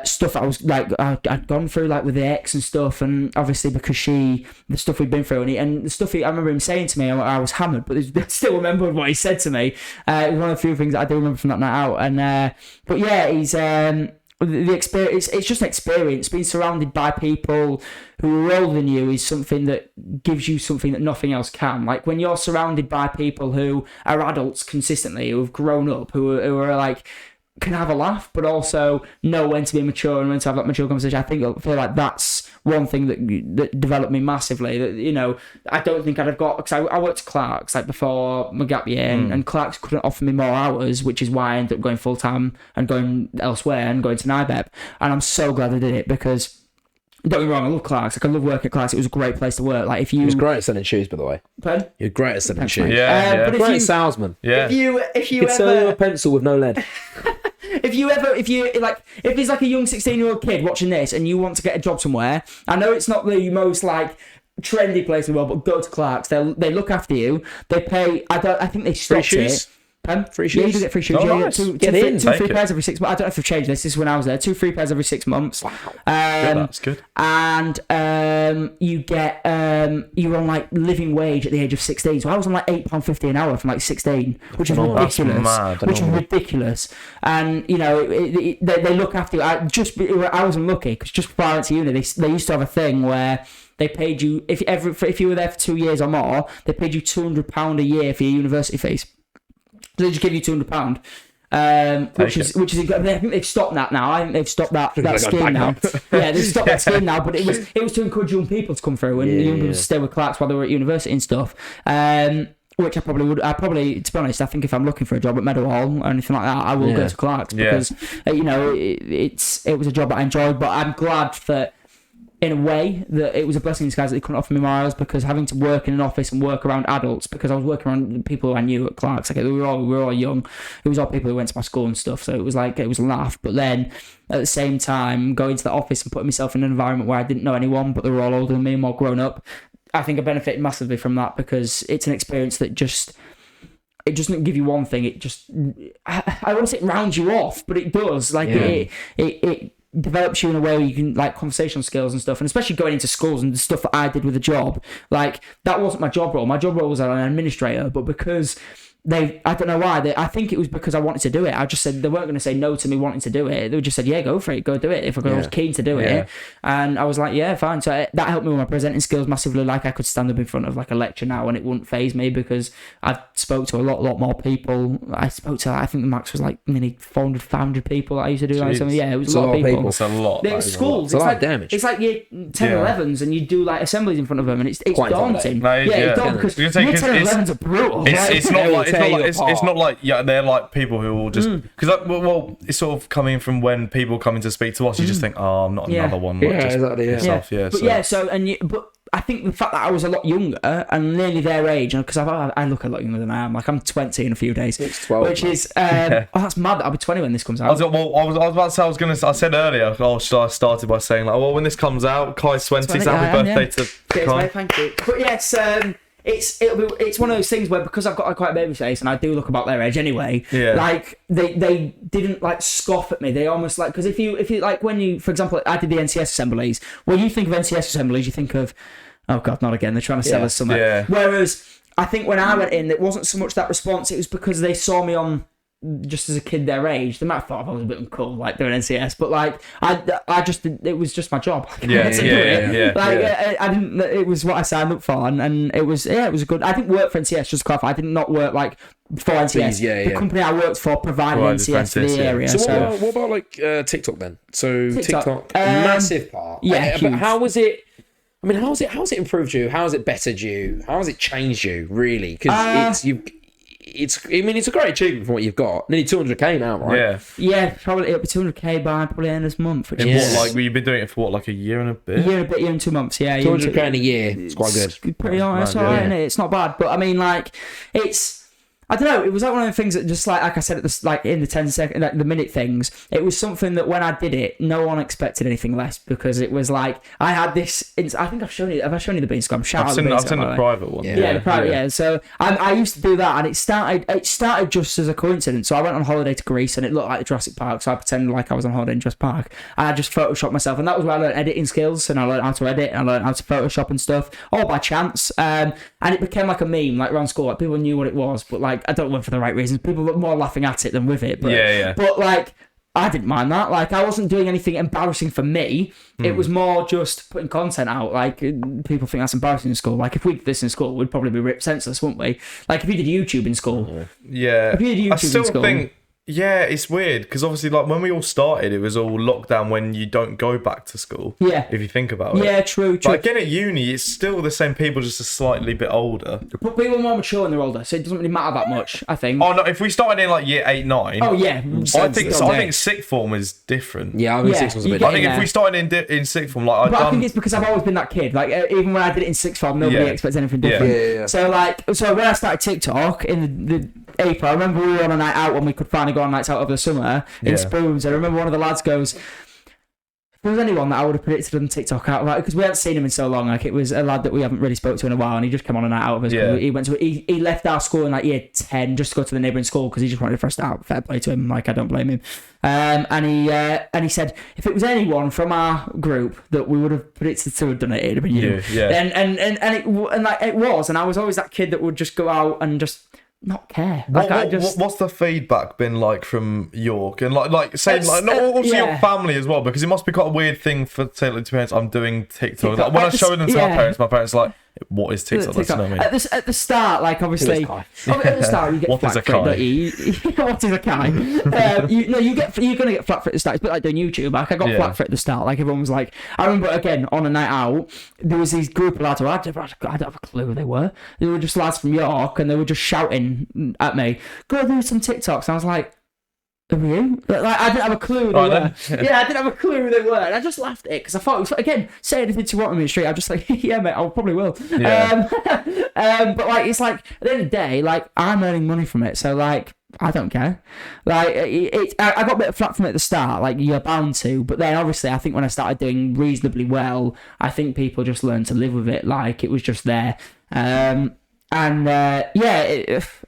Speaker 2: stuff I was like I'd gone through like with the ex and stuff, and obviously because the stuff we'd been through, and the stuff I remember him saying to me, I was hammered, but I still remember what he said to me. It was one of the few things that I do remember from that night out. And but yeah, he's the experience. It's just an experience. Being surrounded by people who are older than you is something that gives you something that nothing else can. Like when you're surrounded by people who are adults consistently, who have grown up, who are like, can have a laugh, but also know when to be mature and when to have that mature conversation. I feel like that's one thing that developed me massively. That I don't think I'd have got, because I worked at Clark's like before my gap year, and Clark's couldn't offer me more hours, which is why I ended up going full time and going elsewhere and going to NIBEP. And I'm so glad I did it, because don't get me wrong, I love Clark's. Like, I love working at Clark's. It was a great place to work. Like,
Speaker 1: He was great at selling shoes, by the way.
Speaker 2: Pardon?
Speaker 1: You're great at selling shoes.
Speaker 2: But
Speaker 1: great salesman.
Speaker 2: Yeah. If you
Speaker 1: could sell you a pencil with no lead.
Speaker 2: If there's like a young 16-year-old kid watching this and you want to get a job somewhere, I know it's not the most like trendy place in the world, but go to Clark's. They look after you. They pay. I think they stopped
Speaker 1: free shoes.
Speaker 2: Free shoes? Yeah, you do get free shoes.
Speaker 3: Nice.
Speaker 2: Two free pairs every 6 months. I don't know if they've changed this. This is when I was there. 2 free pairs every 6 months.
Speaker 1: Wow.
Speaker 3: That's good.
Speaker 2: And you get you're on like living wage at the age of 16. So I was on like £8.50 an hour from like 16, which is ridiculous. Which is ridiculous. And they look after you. I was unlucky because just before I went to uni, they used to have a thing where they paid you if you were there for 2 years or more, they paid you £200 a year for your university fees. So they just give you £200, which is. I think they've stopped that now. I think they've stopped that scheme now. Yeah, they've stopped that scheme now. But it was to encourage young people to come through and young people to stay with Clark's while they were at university and stuff. Which I probably would. To be honest, I think if I'm looking for a job at Meadowhall or anything like that, I will go to Clark's because it was a job that I enjoyed. But I'm glad that, in a way, that it was a blessing in disguise that they couldn't offer me more hours, because having to work in an office and work around adults, because I was working around people who I knew at Clark's, like we were all young. It was all people who went to my school and stuff, so it was a laugh. But then at the same time, going to the office and putting myself in an environment where I didn't know anyone, but they were all older than me and more grown up, I think I benefited massively from that, because it's an experience that it just doesn't give you one thing. It just, I won't say it rounds you off, but it does. Like it develops you in a way where you can, like, conversational skills and stuff, and especially going into schools and the stuff that I did with the job. Like, that wasn't my job role. My job role was an administrator, but because I don't know why. I think it was because I wanted to do it. I just said, they weren't going to say no to me wanting to do it. They just said, yeah, go for it, go do it. If I was keen to do it. And I was like, yeah, fine. So that helped me with my presenting skills massively. Like, I could stand up in front of like a lecture now and it wouldn't faze me, because I've spoke to a lot more people. I think the max was like nearly 400, 500 people I used to do. Like, so it was a lot of people.
Speaker 3: It's a lot.
Speaker 2: It was schools.
Speaker 1: It's like damage.
Speaker 2: It's like year 10 11s and you do like assemblies in front of them, and it's daunting. It's daunting because year 10 11s are brutal.
Speaker 3: It's not like they're like people who will just because it's sort of coming from when people come in to speak to us, you just think, oh, I'm not another one.
Speaker 2: But I think the fact that I was a lot younger and nearly their age, because I look a lot younger than I am. Like, I'm 20 in a few days.
Speaker 1: It's 12.
Speaker 2: Which is that's mad. I'll be 20 when this comes out.
Speaker 3: I said earlier. I started by saying like, when this comes out, Kai's 20. So happy birthday to Kai.
Speaker 2: Thank you. But yes. It's one of those things where, because I've got quite a baby face and I do look about their age anyway, like they didn't like scoff at me. They almost like, because if you like, when you, for example, I did the NCS assemblies. When you think of NCS assemblies, you think of, oh god, not again, they're trying to sell us something. Whereas I think when I went in, it wasn't so much that response, it was because they saw me on just as a kid their age, they might have thought I was a bit uncool, like doing NCS, but like it was just my job.
Speaker 3: I
Speaker 2: didn't. It was what I signed up for, and it was a good. I didn't work for NCS. Just to clarify, I did not work like for NCS. The company I worked for provided NCS for the area.
Speaker 1: So what about like TikTok then? So TikTok massive part. Yeah, but how was it? I mean, how's it improved you? How has it bettered you? How has it changed you? Really? Because it's a great achievement for what you've got. Nearly 200k now, right?
Speaker 2: Yeah, probably it'll be 200k by probably end of this month. Which
Speaker 3: you've been doing it for like a year and a bit?
Speaker 2: Year and 2 months, yeah.
Speaker 1: 200k in a year, it's quite good.
Speaker 2: Pretty honest, alright, isn't it? It's not bad, but I mean, like, I don't know. It was like one of the things that just like I said at the in the 10-second, like the minute things. It was something that when I did it, no one expected anything less because it was like I had this. I think I've shown you. Have I shown you the Beanscom?
Speaker 3: I've seen the private one.
Speaker 2: Yeah, the private. Yeah. So I used to do that, and it started just as a coincidence. So I went on holiday to Greece, and it looked like the Jurassic Park. So I pretended like I was on holiday in Jurassic Park, and I just photoshopped myself, and that was where I learned editing skills, and I learned how to edit, and I learned how to Photoshop and stuff, all by chance. And it became like a meme, like around school. Like people knew what it was, but like I don't know for the right reasons. People were more laughing at it than with it. But, but like, I didn't mind that. Like, I wasn't doing anything embarrassing for me. It was more just putting content out. Like, people think that's embarrassing in school. Like, if we did this in school, we'd probably be ripped senseless, wouldn't we? Like, if you did YouTube in school.
Speaker 3: Yeah.
Speaker 2: If you did YouTube in school.
Speaker 3: Think... Yeah, it's weird because obviously, like when we all started, it was all lockdown when you don't go back to school.
Speaker 2: Yeah,
Speaker 3: if you think about it.
Speaker 2: Yeah, true.
Speaker 3: But again, at uni, it's still the same people, just a slightly bit older.
Speaker 2: But people are more mature when they're older, so it doesn't really matter that much. I think.
Speaker 3: Oh no, if we started in like year 8, 9.
Speaker 2: Oh yeah,
Speaker 3: I think sixth form is different.
Speaker 1: Yeah, I think sixth was a bit.
Speaker 3: I think if we started in sixth form, like
Speaker 2: I think it's because I've always been that kid. Like even when I did it in sixth form, nobody expects anything different.
Speaker 1: Yeah.
Speaker 2: So when I started TikTok in the April, I remember we were on a night out when we could finally go on nights out over the summer in Spoons. I remember one of the lads goes, if there was anyone that I would have predicted on TikTok out, right? Because we hadn't seen him in so long. Like it was a lad that we haven't really spoke to in a while, and he just came on a night out of us. Yeah. He left our school in like year 10 just to go to the neighbouring school because he just wanted to first out. Fair play to him. Like I don't blame him. And he said if it was anyone from our group that we would have predicted to have done it, it'd have been you.
Speaker 3: Yeah.
Speaker 2: And it was, and I was always that kid that would just go out and just not care. Like
Speaker 3: what's the feedback been like from York and also your family as well? Because it must be quite a weird thing for to parents. I'm doing TikTok. Like, when I show them to my parents are like, what is TikTok? That's not me.
Speaker 2: At the start, like obviously, at the start you get flack for it, don't you? What is a Cai? You're gonna get flack for it at the start. It's a bit like doing YouTube. Like I got flack for it at the start. Like everyone was like, I remember again on a night out, there was these group of lads who I don't have a clue who they were. They were just lads from York, and they were just shouting at me, "Go do some TikToks." And I was like, who are you? Like, I didn't have a clue who they were. Yeah, I didn't have a clue who they were. And I just laughed at it because I thought, again, say anything to want me in the street. I'm just like, yeah, mate, I probably will.
Speaker 3: Yeah.
Speaker 2: But like, it's like, at the end of the day, like, I'm earning money from it. So, like, I don't care. Like, I got a bit of flack from it at the start. Like, you're bound to. But then, obviously, I think when I started doing reasonably well, I think people just learned to live with it. Like, it was just there.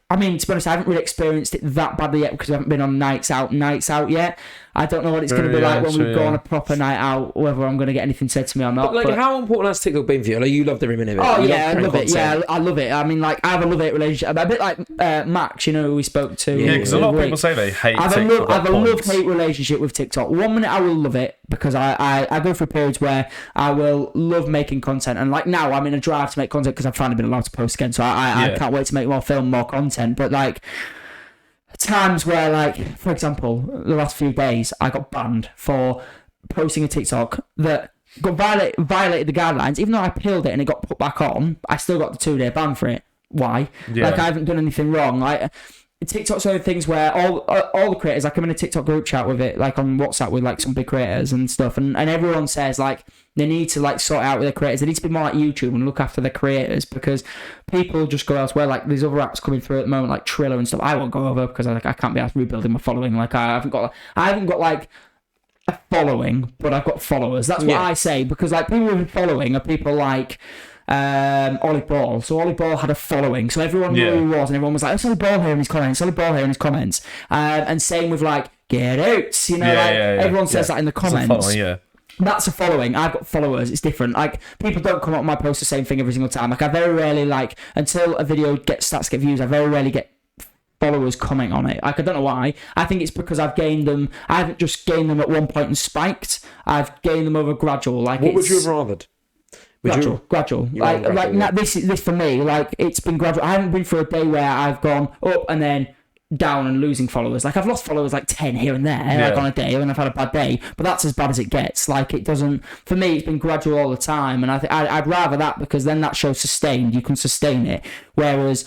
Speaker 2: I mean, to be honest, I haven't really experienced it that badly yet because I haven't been on nights out yet. I don't know what it's going to be like when we go on a proper night out, whether I'm going to get anything said to me or not.
Speaker 1: But how important has TikTok been for you? Like, you loved every minute of it.
Speaker 2: Oh, yeah, I love it. Yeah, I love it. I mean, like, I have a love-hate relationship. A bit like Max, who we spoke to.
Speaker 3: Yeah, because a lot of people say they hate TikTok.
Speaker 2: I have a love-hate relationship with TikTok. 1 minute I will love it because I go through periods where I will love making content. And, like, now I'm in a drive to make content because I've finally been allowed to post again. So I can't wait to make more film, more content. But, like, times where, like, for example, the last few days I got banned for posting a TikTok that got violated the guidelines. Even though I appealed it and it got put back on, I still got the 2-day ban for it. Why? Like, I haven't done anything wrong. TikTok's one of the things where all the creators, like I'm in a TikTok group chat with it, like on WhatsApp with like some big creators and stuff, and everyone says like they need to like sort out with their creators. They need to be more like YouTube and look after their creators because people just go elsewhere. Like there's other apps coming through at the moment, like Triller and stuff. I won't go over because I can't be asked rebuilding my following. Like I haven't got like a following, but I've got followers. That's what I say because like people with a following are people like Ollie Ball. So Ollie Ball had a following, so everyone knew who he was, and everyone was like, "Oh, Ollie Ball here in his comments. Ollie Ball here in his comments." And same with like Get Out. Everyone says that in the comments. That's a following. I've got followers. It's different. Like people don't come up on my post the same thing every single time. Like I very rarely until a video starts to get views. I very rarely get followers comment on it. Like, I don't know why. I think it's because I've gained them. I haven't just gained them at one point and spiked. I've gained them over gradual. Like,
Speaker 1: what would you have rathered?
Speaker 2: Gradual. This for me. Like, it's been gradual. I haven't been through a day where I've gone up and then down and losing followers. Like, I've lost followers like 10 here and there, like on a day, and I've had a bad day. But that's as bad as it gets. Like, it doesn't. For me, it's been gradual all the time, and I'd rather that, because then that shows sustained. You can sustain it. Whereas,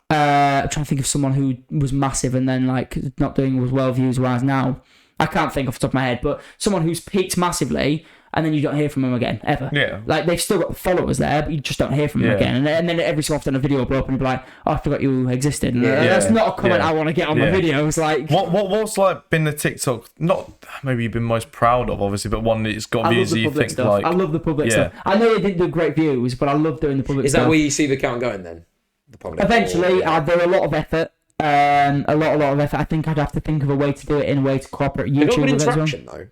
Speaker 2: I'm trying to think of someone who was massive and then like not doing as well views wise now. I can't think off the top of my head, but someone who's peaked massively and then you don't hear from them again ever.
Speaker 3: Yeah.
Speaker 2: Like, they've still got followers there, but you just don't hear from them again. And then every so often a video will blow up and you'll be like, "Oh, I forgot you existed." And that's not a comment I want to get on my videos. Like,
Speaker 3: what's like been the TikTok? Not maybe you've been most proud of, obviously, but one that's got views that you think
Speaker 2: stuff.
Speaker 3: like.
Speaker 2: I love the public stuff. I know they didn't do great views, but I love doing the public stuff.
Speaker 1: Is that where you see the count going then? The public.
Speaker 2: Eventually, there are a lot of effort. A lot of effort. I think I'd have to think of a way to do it in a way to cooperate YouTube.
Speaker 1: They got good interaction though.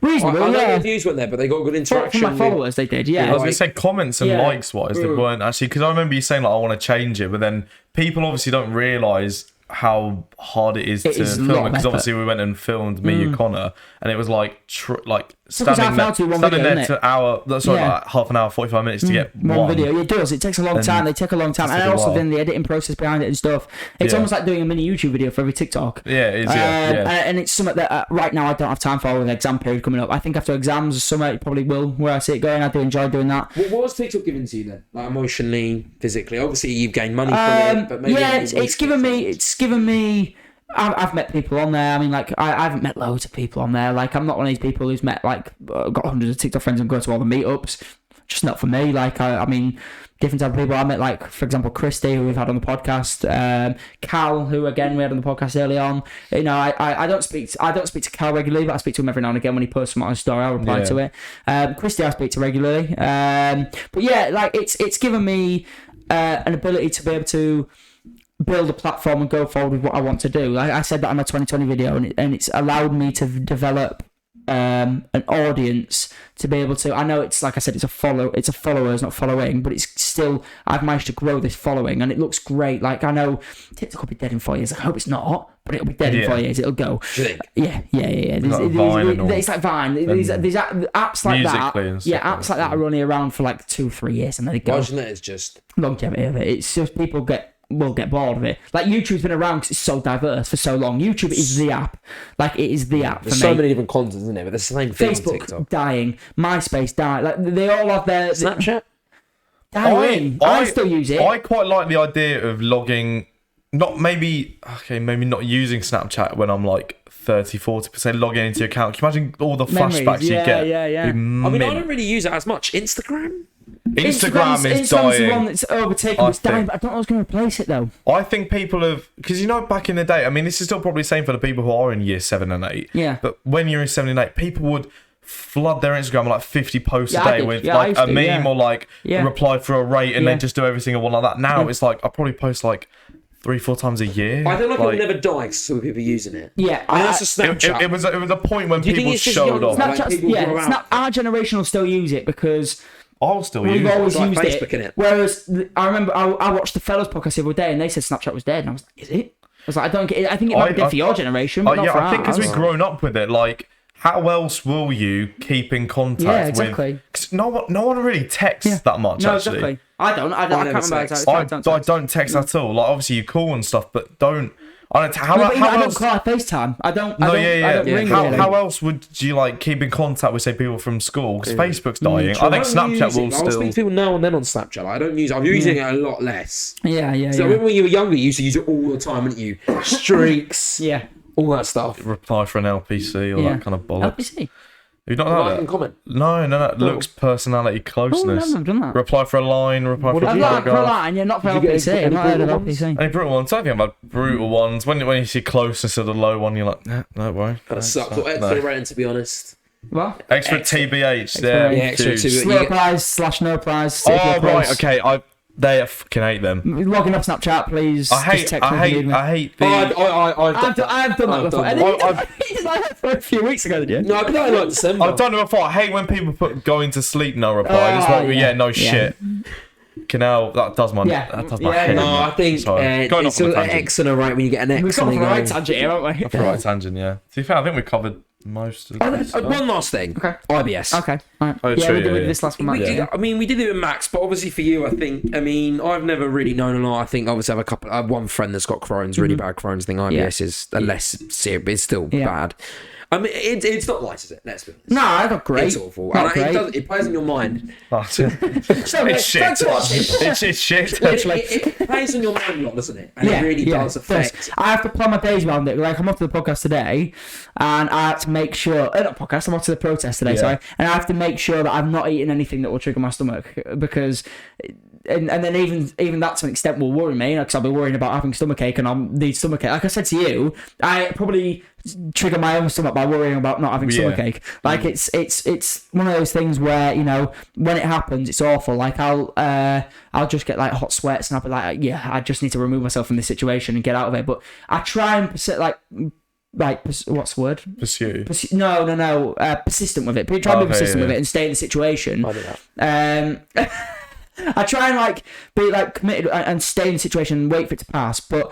Speaker 2: Reasonable,
Speaker 1: I know the views weren't there, but they got good interaction.
Speaker 2: From my followers, they did, yeah.
Speaker 3: I was going to say comments and likes wise, they weren't actually, because I remember you saying like I want to change it, but then people obviously don't realise how hard it is to film it, because obviously we went and filmed me and Connor, and it was like standing there to hour, like half an hour, 45 minutes to get one
Speaker 2: video. It does. It takes a long time. They take a long time, and also then the editing process behind it and stuff. It's almost like doing a mini YouTube video for every TikTok.
Speaker 3: Yeah, it is.
Speaker 2: And it's something that right now I don't have time for with the exam period coming up. I think after exams or summer it probably will, where I see it going. I do enjoy doing that.
Speaker 1: What was TikTok giving to you then? Like, emotionally, physically? Obviously you've gained money from it, but maybe it's given me.
Speaker 2: I've met people on there. I mean, like, I haven't met loads of people on there. Like, I'm not one of these people who's met, like, got hundreds of TikTok friends and go to all the meetups. Just not for me. Like, I mean, different type of people. I met, like, for example, Christy, who we've had on the podcast. Cal, who, again, we had on the podcast early on. You know, I don't speak to Cal regularly, but I speak to him every now and again when he posts something on his story. I'll reply to it. Christy, I speak to regularly. But yeah, like, it's given me an ability to be able to build a platform and go forward with what I want to do. Like I said that on my 2020 video, and it's allowed me to develop an audience to be able to. I know it's like I said, it's a followers, not following, but it's still, I've managed to grow this following, and it looks great. Like, I know TikTok will be dead in 4 years. I hope it's not, but it'll be dead in 4 years. It'll go. Yeah. It's like Vine. There's apps like that. Apps like that are only around for like 2-3 years, and then they go.
Speaker 1: Imagine that is just
Speaker 2: longevity of it. It's just people will get bored of it. Like, YouTube's been around because it's so diverse for so long. YouTube is the app. Like, it is the app for
Speaker 1: there's
Speaker 2: me.
Speaker 1: so many different contents, isn't there? But there's the same thing on TikTok.
Speaker 2: Facebook dying, MySpace dying. Like, they all have their
Speaker 1: Snapchat.
Speaker 2: I still use it.
Speaker 3: I quite like the idea of logging. Maybe not using Snapchat when I'm like 30-40% logging into your account. Can you imagine all the flashbacks you get?
Speaker 2: Yeah.
Speaker 1: I mean, I don't really use it as much. Instagram
Speaker 3: is
Speaker 2: Instagram's
Speaker 3: dying.
Speaker 2: The one that's overtaken. It's dying, but I don't know what's going to replace it though.
Speaker 3: I think people have, because you know, back in the day, I mean, this is still probably the same for the people who are in year 7 and 8.
Speaker 2: Yeah.
Speaker 3: But when you're in 7 and 8, people would flood their Instagram with like 50 posts a day with like a meme or like reply for a rate and then just do every single one like that. Now it's like I probably post like 3-4 times a year.
Speaker 1: I feel like it'll never die because so many people using it.
Speaker 2: Yeah,
Speaker 1: I that's a Snapchat.
Speaker 3: It was a point when people showed off.
Speaker 2: Snapchat, our generation will still use it because
Speaker 3: I'll still use it.
Speaker 2: We've always used
Speaker 1: Facebook it.
Speaker 2: Whereas I remember I watched the Fellas podcast the other day and they said Snapchat was dead, and I was like, is it? I was like, I don't get it. I think it might be dead for your generation, but not for ours.
Speaker 3: I think because we've grown up with it, like, how else will you keep in contact with? Because no one really texts that much.
Speaker 2: No,
Speaker 3: actually.
Speaker 2: Exactly. I don't. I can't remember.
Speaker 3: I don't text at all. Like, obviously you call and stuff, but don't. I don't.
Speaker 2: I don't call. I FaceTime. I don't ring.
Speaker 3: How else would you like keep in contact with, say, people from school? Because Facebook's dying. I think Snapchat will still.
Speaker 1: I speak to people now and then on Snapchat. I don't use it. I'm using it a lot less.
Speaker 2: Yeah.
Speaker 1: So when you were younger, you used to use it all the time, didn't you? Streaks. All that stuff.
Speaker 3: Reply for an LPC or that kind of bollocks.
Speaker 2: LPC.
Speaker 3: Have you not done that?
Speaker 1: Comment.
Speaker 3: No. Looks, personality, closeness.
Speaker 2: I've done that.
Speaker 3: Reply for a line. Reply for a paragraph.
Speaker 2: For a line, not for LPC. I've not heard of LPC.
Speaker 3: Any brutal ones? I don't think about brutal ones. When you see closeness of the low one, you're like, nah, no worry.
Speaker 1: That sucks. Extra rating, to be honest.
Speaker 2: What?
Speaker 3: Extra TBH. There.
Speaker 1: Extra
Speaker 2: Slow prize / no prize.
Speaker 3: Oh, right. Okay. I fucking hate them.
Speaker 2: Logging off Snapchat, please.
Speaker 3: I hate the.
Speaker 2: I've done that before. I did that for a few weeks ago, did you?
Speaker 1: No, but I like December.
Speaker 3: I've done it before. I hate when people put going to sleep, no reply. It's like, no shit. Canal, that does my head.
Speaker 1: No, I think it's an X and a right when you get an X.
Speaker 2: We've got a right tangent here, haven't we?
Speaker 3: That's right tangent, yeah. To be fair, I think we covered most of it.
Speaker 1: One last thing.
Speaker 2: Okay.
Speaker 1: IBS.
Speaker 2: Okay. Right.
Speaker 3: Oh,
Speaker 2: yeah,
Speaker 3: true,
Speaker 2: we did this last one.
Speaker 1: We did it with Max, but obviously for you, I've never really known a lot. I think obviously I have one friend that's got Crohn's, really bad Crohn's. I think IBS is a less serious, but it's still bad. I mean, it's not nice, is it? Let's be honest.
Speaker 2: No, I got great.
Speaker 1: It's awful. It plays on your mind.
Speaker 3: It's shit. It's shit.
Speaker 1: It plays on your mind a lot, doesn't it? And it really does affect.
Speaker 2: I have to plan my days around it. Like, I'm off to the podcast today, and I have to make sure. Not podcast. I'm off to the protest today. Sorry, and I have to make sure that I'm not eating anything that will trigger my stomach because. And then even that to an extent will worry me, because I'll be worrying about having stomachache and I'll need stomachache. Like I said to you, I probably trigger my own stomach by worrying about not having stomachache. Like it's one of those things where, you know, when it happens, it's awful. Like I'll just get like hot sweats and I'll be like, I just need to remove myself from this situation and get out of it. But I try and what's the word?
Speaker 3: Pursue.
Speaker 2: No. Persistent with it. Try and be persistent with it and stay in the situation.
Speaker 1: I do that.
Speaker 2: I try and be committed and stay in the situation and wait for it to pass, but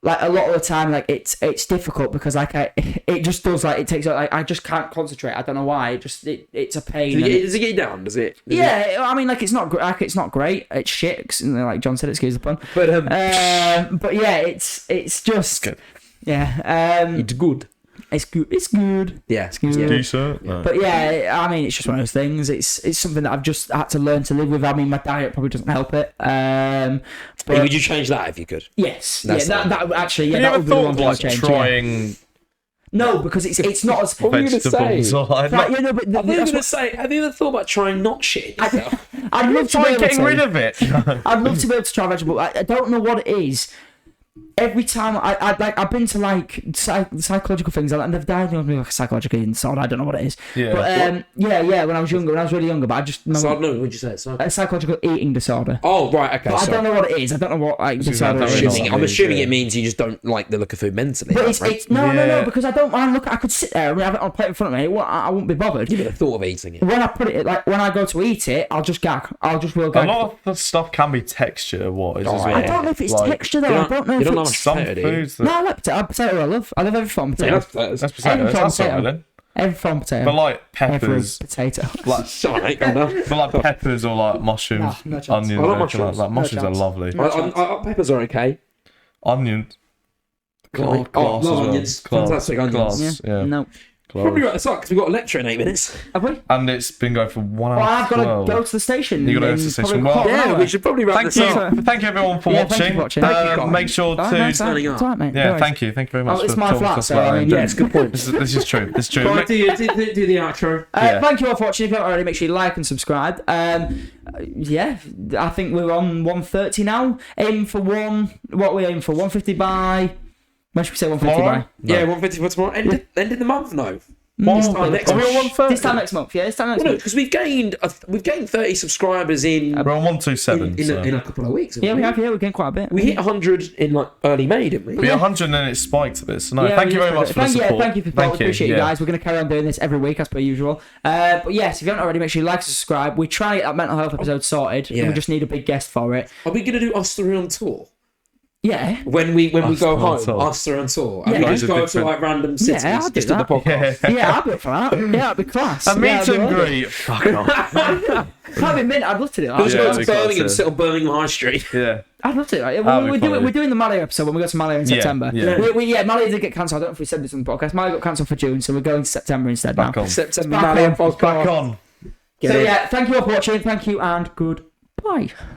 Speaker 2: a lot of the time it's difficult because it just does it takes I just can't concentrate. I don't know why. It's a pain.
Speaker 1: Does it get you down? Does it?
Speaker 2: I mean it's not great. It's shit. Like John said, excuse the pun.
Speaker 1: But
Speaker 2: yeah, it's just
Speaker 3: it's good.
Speaker 2: Yeah.
Speaker 1: It's good.
Speaker 2: It's good. It's good.
Speaker 1: Yeah.
Speaker 2: It's good.
Speaker 3: Decent. No.
Speaker 2: But yeah, I mean, it's just one of those things. It's something that I've just had to learn to live with. I mean, my diet probably doesn't help it. But
Speaker 1: would you change that if you could?
Speaker 2: Yes.
Speaker 1: That's
Speaker 2: that actually. Yeah,
Speaker 3: Have you
Speaker 2: that would
Speaker 3: ever
Speaker 2: be one thing I'd change.
Speaker 3: trying?
Speaker 2: No, because it's not as.
Speaker 1: What were you going to say? Have you ever thought about trying not shit yourself?
Speaker 2: I'd love to
Speaker 3: Try
Speaker 2: be able
Speaker 3: getting
Speaker 2: to.
Speaker 3: rid of it.
Speaker 2: I'd love to be able to try vegetable. I don't know what it is. Every time I've been to psychological things, and they've diagnosed me psychologically disorder. I don't know what it is. Yeah. But when I was really younger, but I just
Speaker 1: no, would you say
Speaker 2: a psychological eating disorder.
Speaker 1: Oh right, okay.
Speaker 2: But I don't know what it is. I don't know what disorder it is.
Speaker 1: I'm assuming it means you just don't like the look of food mentally.
Speaker 2: But no, because I don't mind. Look, I could sit there and have it on a plate in front of me. I wouldn't be bothered.
Speaker 1: You would have thought of eating it.
Speaker 2: When I put it, when I go to eat it, I'll just gag. Will gag.
Speaker 3: A lot of the stuff can be texture. What is as well?
Speaker 2: I don't know if it's texture though. I don't know if it's
Speaker 3: some foods.
Speaker 2: No, I like potato. Potato I love. I love every form of potato.
Speaker 3: That's potato. That's all right then.
Speaker 2: Every form of potato.
Speaker 3: But like peppers.
Speaker 2: Every potato.
Speaker 3: But like peppers or like mushrooms,
Speaker 2: no
Speaker 3: onions.
Speaker 1: I like mushrooms.
Speaker 3: Mushrooms are lovely.
Speaker 1: Peppers are okay.
Speaker 3: Onions.
Speaker 1: Onions. Fantastic onions.
Speaker 3: Yeah.
Speaker 2: No.
Speaker 1: Probably right. It's like because we've got a lecture in 8 minutes.
Speaker 2: Have we?
Speaker 3: And it's been going for 1 hour.
Speaker 2: Well, I've got to go to the station.
Speaker 3: You got to go to the station. Well,
Speaker 1: yeah, we should probably wrap this up.
Speaker 3: Thank you everyone for watching.
Speaker 1: Thank you,
Speaker 3: make sure to.
Speaker 2: Yeah,
Speaker 3: thank you very much.
Speaker 2: It's my flat, so I mean,
Speaker 1: it's a good point.
Speaker 3: This is true. It's true.
Speaker 1: Do the outro.
Speaker 2: Thank you all for watching. If you haven't already, make sure you like and subscribe. Yeah, I think we're on 130 now. Aim for what we aim for 150 by. When should we say 150 by?
Speaker 1: Yeah, 150 for tomorrow. End of the month, no.
Speaker 2: This
Speaker 3: time next
Speaker 2: month. Yeah, this time next month.
Speaker 1: Because we've gained 30 subscribers in.
Speaker 3: We're on 127
Speaker 1: in a couple of weeks.
Speaker 2: Yeah, we have. Yeah, we've gained quite a bit.
Speaker 1: We hit 100 in early May, didn't we?
Speaker 3: We hit 100 and then it spiked a bit. So thank you very much for the support.
Speaker 2: Thank you for support. Appreciate you guys. We're going to carry on doing this every week as per usual. But yes, if you haven't already, make sure you like and subscribe. We try to get that mental health episode sorted. Yeah. We just need a big guest for it.
Speaker 1: Are we going to do us three on tour?
Speaker 2: Yeah.
Speaker 1: When we go home, us three on tour. And we just go to random cities.
Speaker 2: Yeah, I'll do
Speaker 1: that. The podcast.
Speaker 2: Yeah, I'll be up for that. Yeah, that'd be class.
Speaker 3: A meet and greet. Fuck off.
Speaker 2: That'd be mint. I'd love to do that.
Speaker 1: Let's go to Birmingham, sit on Birmingham High Street.
Speaker 3: Yeah.
Speaker 2: I'd love to. We're doing the Malé episode when we go to Malé in September. Malé did get cancelled. I don't know if we said this on the podcast. Malé got cancelled for June, so we're going to September instead now.
Speaker 1: September Malé
Speaker 3: back on.
Speaker 2: So yeah, thank you all for watching. Thank you and goodbye.